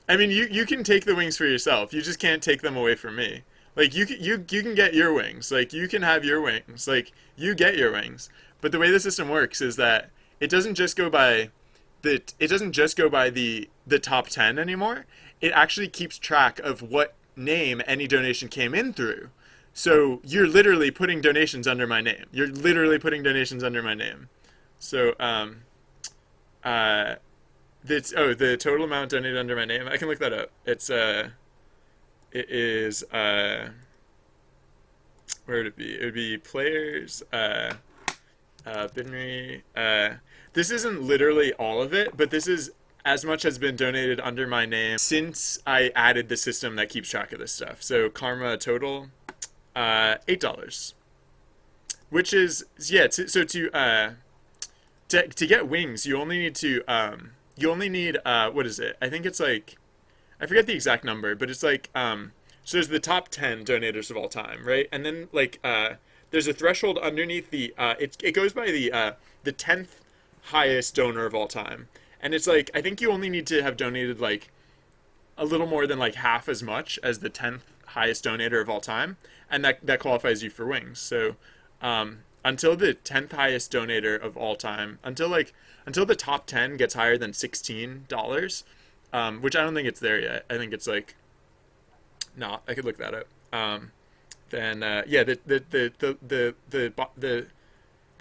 I mean, you can take the wings for yourself. You just can't take them away from me. Like you can get your wings. Like you can have your wings. Like you get your wings. But the way the system works is that it doesn't just go by the top 10 anymore. It actually keeps track of what name any donation came in through. So you're literally putting donations under my name. You're literally putting donations under my name. So uh the total amount donated under my name. I can look that up. It is where would it be? It would be players Binry. This isn't literally all of it, but this is as much has been donated under my name since I added the system that keeps track of this stuff. So karma total $8, which is yeah. So to get wings, you only need what is it? I think it's like I forget the exact number, but it's like so there's the top 10 donators of all time, right? And then like there's a threshold underneath it goes by the 10th highest donor of all time. And it's like I think you only need to have donated like a little more than like half as much as the 10th highest donator of all time, and that qualifies you for wings. So until the 10th highest donator of all time, until the top 10 gets higher than $16, which I don't think it's there yet. I think it's like no, I could look that up. Then yeah, the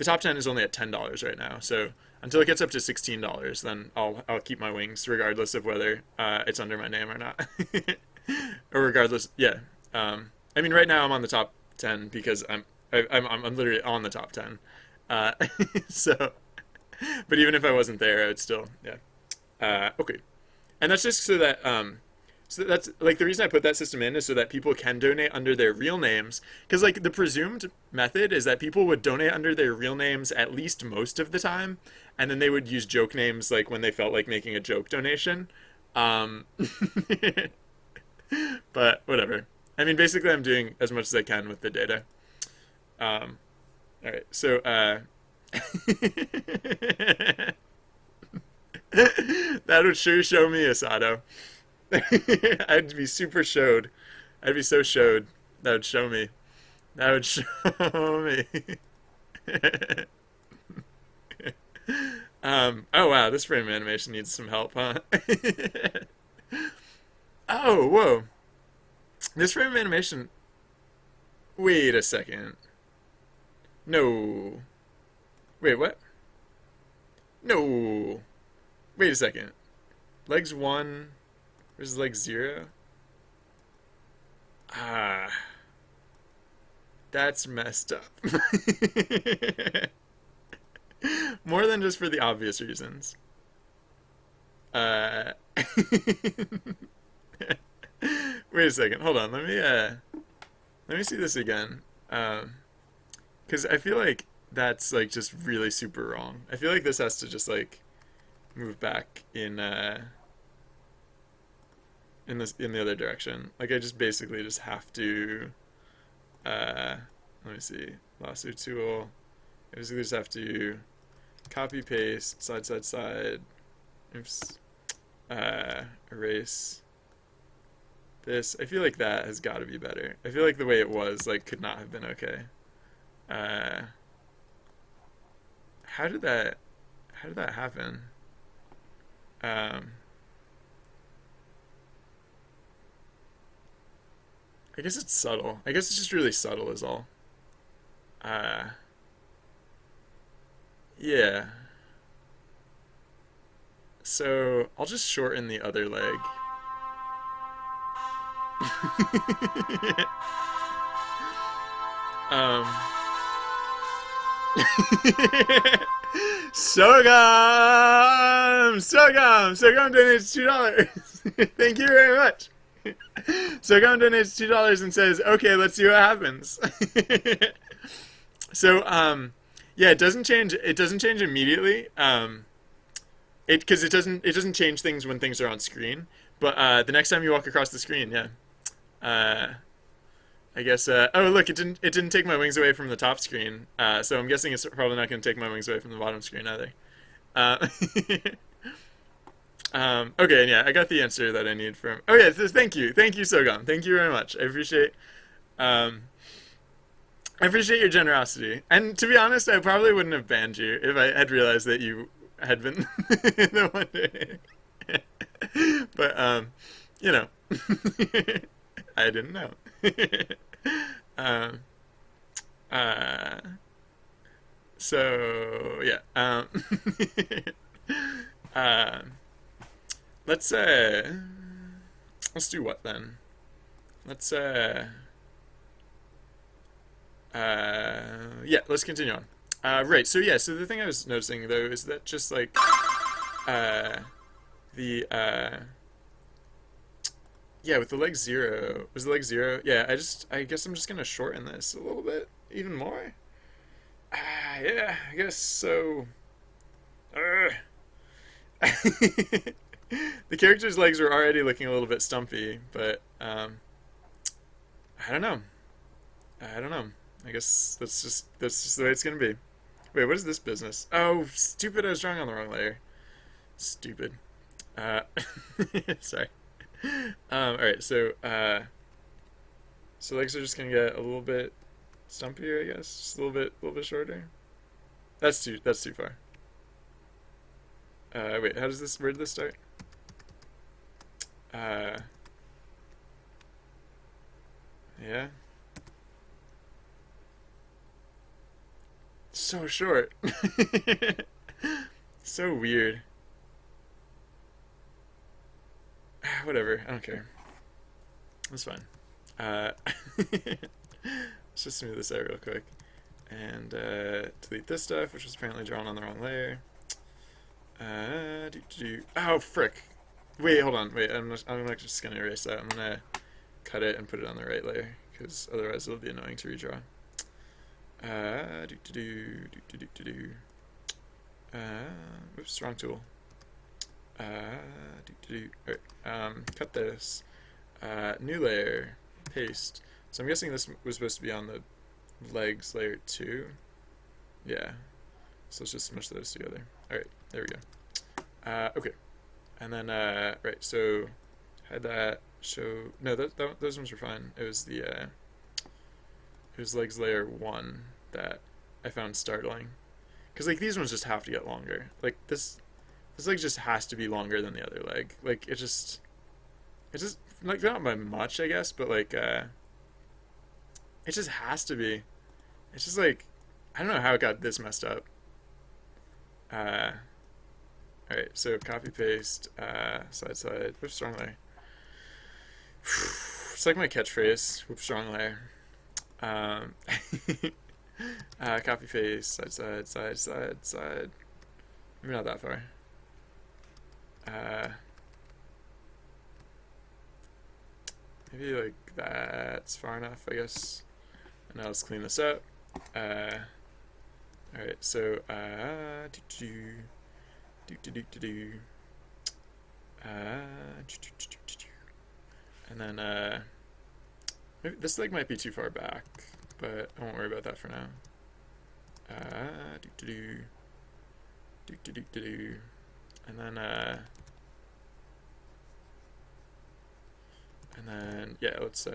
top 10 is only at $10 right now. So until it gets up to $16, then I'll keep my wings regardless of whether it's under my name or not, or regardless. Yeah. I mean, right now I'm on the top 10 because I'm literally on the top 10. Uh, so, but even if I wasn't there, I would still yeah. Okay, and that's just so that so that's like the reason I put that system in is so that people can donate under their real names. Because like the presumed method is that people would donate under their real names at least most of the time, and then they would use joke names like when they felt like making a joke donation. Um, but whatever. I mean, basically, I'm doing as much as I can with the data. Um, all right, so that would sure show me, Asado. I'd be super showed. I'd be so showed. That would show me. That would show me. Oh wow, this frame animation needs some help, huh? Oh, whoa. This frame animation. Wait a second. No. Wait, what? No. Wait a second. Legs 1 versus leg 0? Ah, that's messed up. More than just for the obvious reasons. Uh, Wait a second. Hold on. Let let me see this again. Because I feel like that's like just really super wrong. I feel like this has to just like move back in this in the other direction. Like I just basically just have to uh let me see, lasso tool. I basically just have to copy paste side side side. Oops. Erase this. I feel like that has got to be better. I feel like the way it was like could not have been okay. Uh, how did that happen? Um, I guess it's subtle. I guess it's just really subtle is all. Uh, yeah. So I'll just shorten the other leg. um, Sogum donates $2. Thank you very much. Sogum donates $2 and says, "Okay, let's see what happens." So, yeah, it doesn't change. It doesn't change immediately. It doesn't change things when things are on screen. But the next time you walk across the screen, yeah. Uh, I guess. Oh, look! It didn't take my wings away from the top screen. So I'm guessing it's probably not going to take my wings away from the bottom screen either. Uh, okay, and yeah, I got the answer that I need from. Oh yeah, thank you, Sogum. Thank you very much. Um, I appreciate your generosity. And to be honest, I probably wouldn't have banned you if I had realized that you had been the one doing it. But you know, I didn't know. um, uh, so yeah. Uh, let's let's do what then? Let's yeah, let's continue on. Right. So yeah. So the thing I was noticing though is that just like uh, the yeah, with the leg zero, was the leg zero? Yeah. I guess I'm just gonna shorten this a little bit, even more. Yeah. I guess so. Uh, the character's legs were already looking a little bit stumpy, but I don't know. I don't know. I guess that's just the way it's gonna be. Wait, what is this business? Oh, stupid! I was drawing on the wrong layer. Stupid. Uh, sorry. All right. So legs are just gonna get a little bit stumpier, I guess. Just a little bit shorter. That's too far. Wait, how does this? Where did this start? Uh, yeah. So short. So weird. Whatever. I don't care. That's fine. Let's just smooth this out real quick and delete this stuff, which was apparently drawn on the wrong layer. Oh frick! Wait, hold on. Wait, I'm not just gonna erase that. I'm gonna cut it and put it on the right layer because otherwise it'll be annoying to redraw. Oops, wrong tool. Alright, cut this. New layer, paste. So I'm guessing this was supposed to be on the legs layer 2. Yeah. So let's just smush those together. Alright, there we go. Okay. And then, right, so had that show. No, those ones were fine. It was it was legs layer 1 that I found startling. Because, like, these ones just have to get longer. Like, this leg just has to be longer than the other leg. Like, it just, like, not by much, I guess, but, like, it just has to be. It's just, like, I don't know how it got this messed up. Alright, so copy, paste, side, whoops, wrong layer. It's like my catchphrase, whoops, wrong layer. Copy, paste, side. Maybe not that far. maybe like that's far enough, I guess. And now let's clean this up. All right, so and then maybe this leg might be too far back, but I won't worry about that for now. And then yeah, let's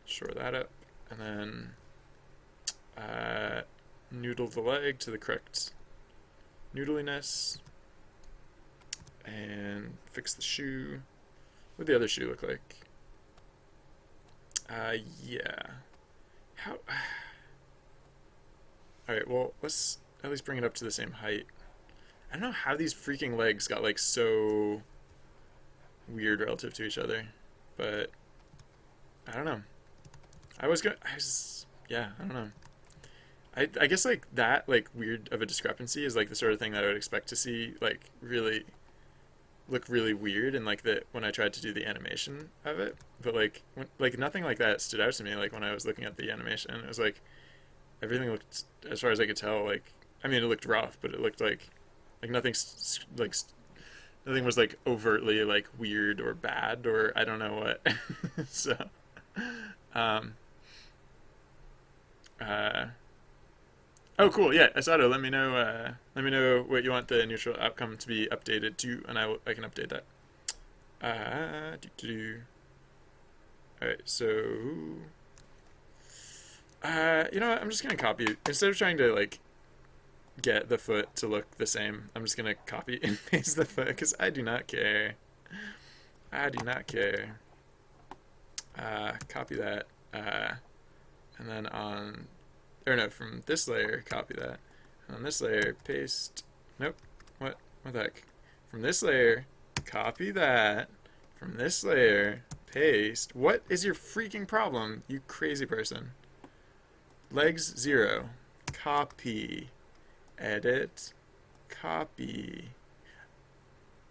shore that up, and then noodle the leg to the correct noodliness, and fix the shoe. What did the other shoe look like? Yeah. How? Alright, well, let's at least bring it up to the same height. I don't know how these freaking legs got, like, so weird relative to each other, but I don't know. Yeah, I don't know. I guess, like, that, like, weird of a discrepancy is, like, the sort of thing that I would expect to see, like, really look really weird and like the when I tried to do the animation of it, but like nothing like that stood out to me. Like when I was looking at the animation, it was like everything looked, as far as I could tell, like, I mean, it looked rough, but it looked like nothing nothing was like overtly like weird or bad or I don't know what. So um uh oh, cool. Yeah, Asato, let me know what you want the neutral outcome to be updated to, and I can update that. All right, so you know what? I'm just gonna copy instead of trying to like get the foot to look the same. I'm just gonna copy and paste the foot because I do not care. I do not care. Copy that, and then on or no, from this layer, copy that. And on this layer, paste. Nope. What the heck? From this layer, copy that. From this layer, paste. What is your freaking problem, you crazy person? Legs 0. Copy. Edit. Copy.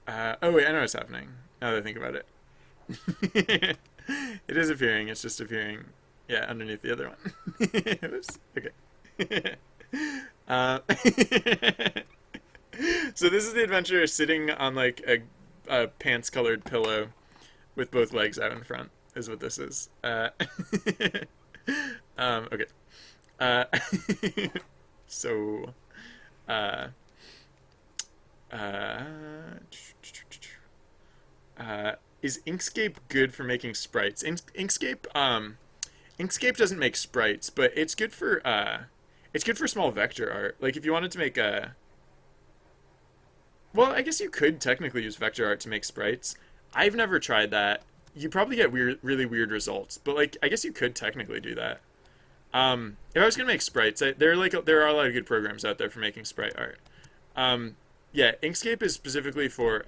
Oh wait, I know what's happening. Now that I think about it. It is appearing, it's just appearing, yeah, underneath the other one. Oops. Okay. uh, so this is the adventurer sitting on like a pants colored pillow with both legs out in front is what this is. Okay. Uh, so uh, uh, is Inkscape good for making sprites? Inkscape doesn't make sprites, but it's good for small vector art. Like if you wanted to make a, well, I guess you could technically use vector art to make sprites. I've never tried that. You probably get really weird results, but like I guess you could technically do that. If I was gonna make sprites, there are a lot of good programs out there for making sprite art. Yeah, Inkscape is specifically for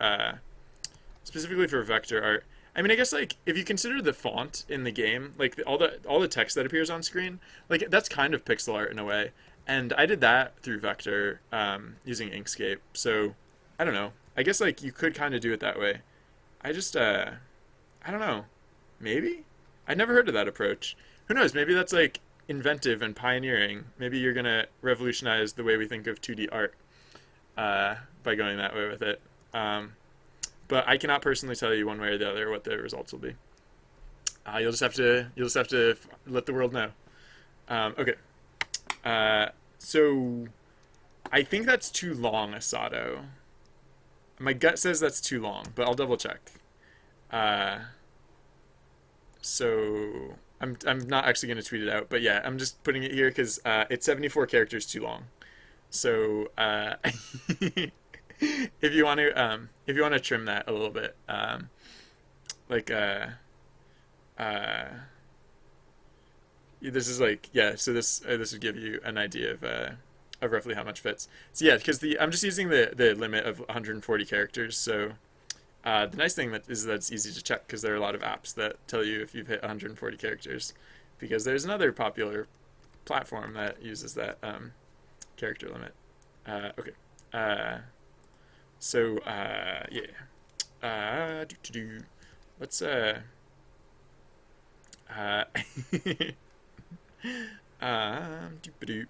vector art. I mean, I guess like if you consider the font in the game, like all the text that appears on screen, like that's kind of pixel art in a way. And I did that through vector using Inkscape. So I don't know. I guess like you could kind of do it that way. I just I don't know. Maybe I never heard of that approach. Who knows? Maybe that's like inventive and pioneering. Maybe you're gonna revolutionize the way we think of 2D art by going that way with it. But I cannot personally tell you one way or the other what the results will be. You'll just have to let the world know. Okay. So I think that's too long, Asato. My gut says that's too long, but I'll double check. So I'm not actually going to tweet it out, but yeah, I'm just putting it here because it's 74 characters too long. So if you want to trim that a little bit, like this is like, yeah, so this would give you an idea of roughly how much fits. So yeah, because I'm just using the limit of 140 characters. So the nice thing is that it's easy to check because there are a lot of apps that tell you if you've hit 140 characters, because there's another popular platform that uses that character limit. Okay. So yeah. let's uh doop-a-doop.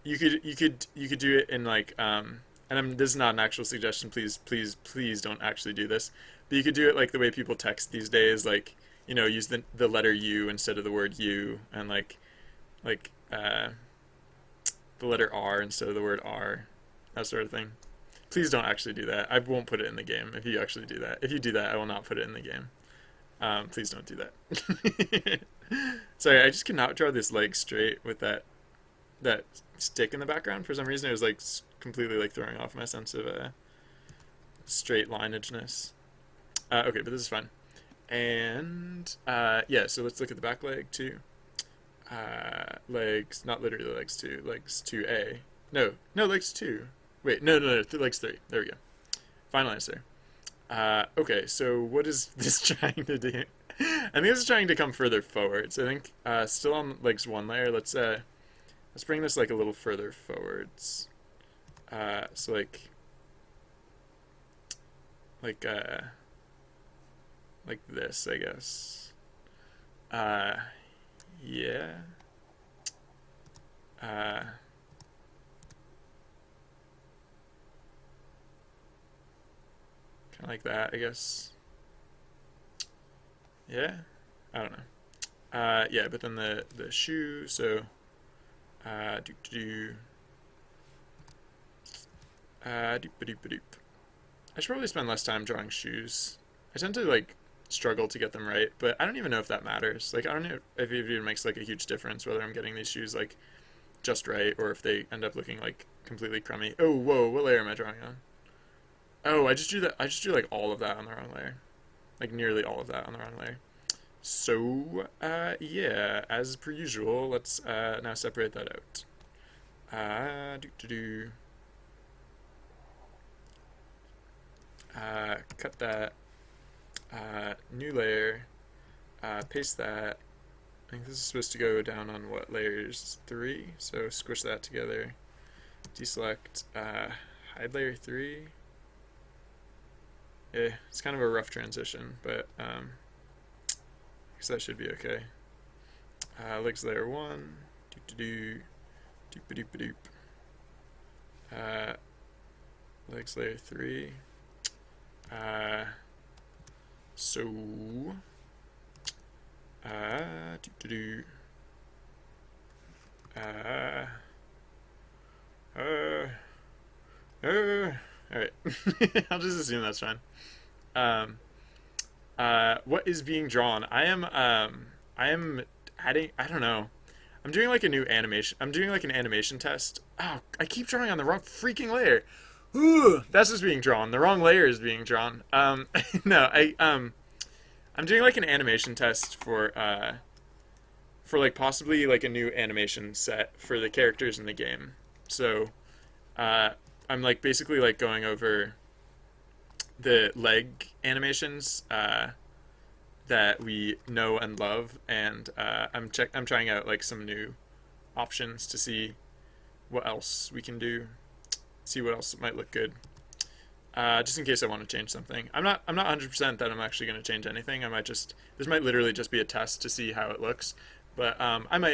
You could do it in like and this is not an actual suggestion. Please don't actually do this. But you could do it like the way people text these days, like use the letter U instead of the word you, and like the letter R instead of the word R, that sort of thing. Please don't actually do that. I won't put it in the game if you actually do that. If you do that, I will not put it in the game. Please don't do that. Sorry, I just cannot draw this leg straight with that stick in the background. For some reason, it was like completely like throwing off my sense of straight lineageness. Okay, but this is fine. And yeah, so let's look at the back leg too. Legs, not literally legs two, legs 2A. No, legs two. Wait, no, legs three. There we go. Final answer. Okay, so what is this trying to do? I think this is trying to come further forwards. I think still on legs one layer. Let's bring this like a little further forwards. So like like this, I guess. Yeah. Uh, kind of like that, I guess. Yeah. I don't know. Yeah, but then the shoe. So doop doop doop doop doop. I should probably spend less time drawing shoes. I tend to like struggle to get them right, but I don't even know if that matters. Like I don't know if it even makes like a huge difference whether I'm getting these shoes like just right or if they end up looking like completely crummy. Oh, whoa, what layer am I drawing on? Oh, I just drew that. I just drew like all of that on the wrong layer, like nearly all of that on the wrong layer. So, yeah, as per usual, let's now separate that out. Do do do. Cut that. New layer. Paste that. I think this is supposed to go down on what, layers 3? So squish that together. Deselect. Hide layer 3. Yeah, it's kind of a rough transition, but I guess that should be okay. Legs layer 1. Doop doo doop doop doop doop. Legs layer 3. So do do do. All right. I'll just assume that's fine. Um, what is being drawn? I am adding. I don't know. I'm doing like a new animation. I'm doing like an animation test. Oh, I keep drawing on the wrong freaking layer. Ooh, that's what's being drawn. The wrong layer is being drawn. No, I'm doing like an animation test for like possibly like a new animation set for the characters in the game. So, I'm like basically like going over the leg animations that we know and love, and I'm trying out like some new options to see what else we can do, see what else might look good. Just in case I want to change something. I'm not 100% that I'm actually going to change anything. This might literally just be a test to see how it looks. But I mean, I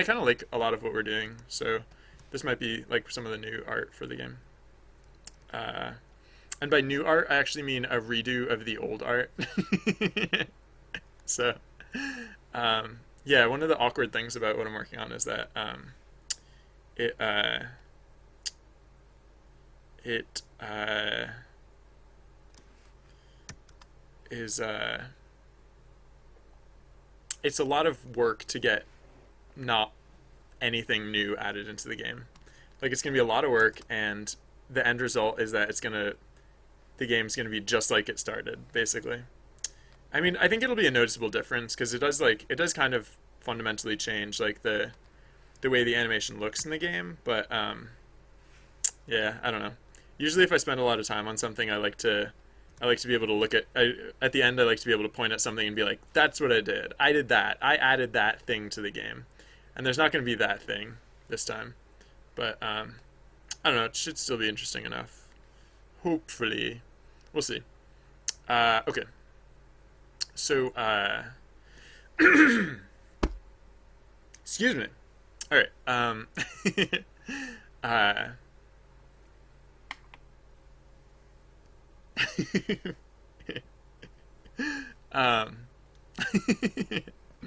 kind of like a lot of what we're doing, so this might be like some of the new art for the game. Uh, and by new art, I actually mean a redo of the old art. So, yeah, one of the awkward things about what I'm working on is that it it is it's a lot of work to get not anything new added into the game. Like it's gonna be a lot of work, and the end result is that the game's gonna be just like it started, basically. I mean, I think it'll be a noticeable difference because it does kind of fundamentally change like the way the animation looks in the game. But yeah, I don't know. Usually, if I spend a lot of time on something, I like to be able to look at the end. I like to be able to point at something and be like, "That's what I did. I did that. I added that thing to the game." And there's not going to be that thing this time, but I don't know. It should still be interesting enough. Hopefully, we'll see. Okay. So, excuse me. All right. Uh, um,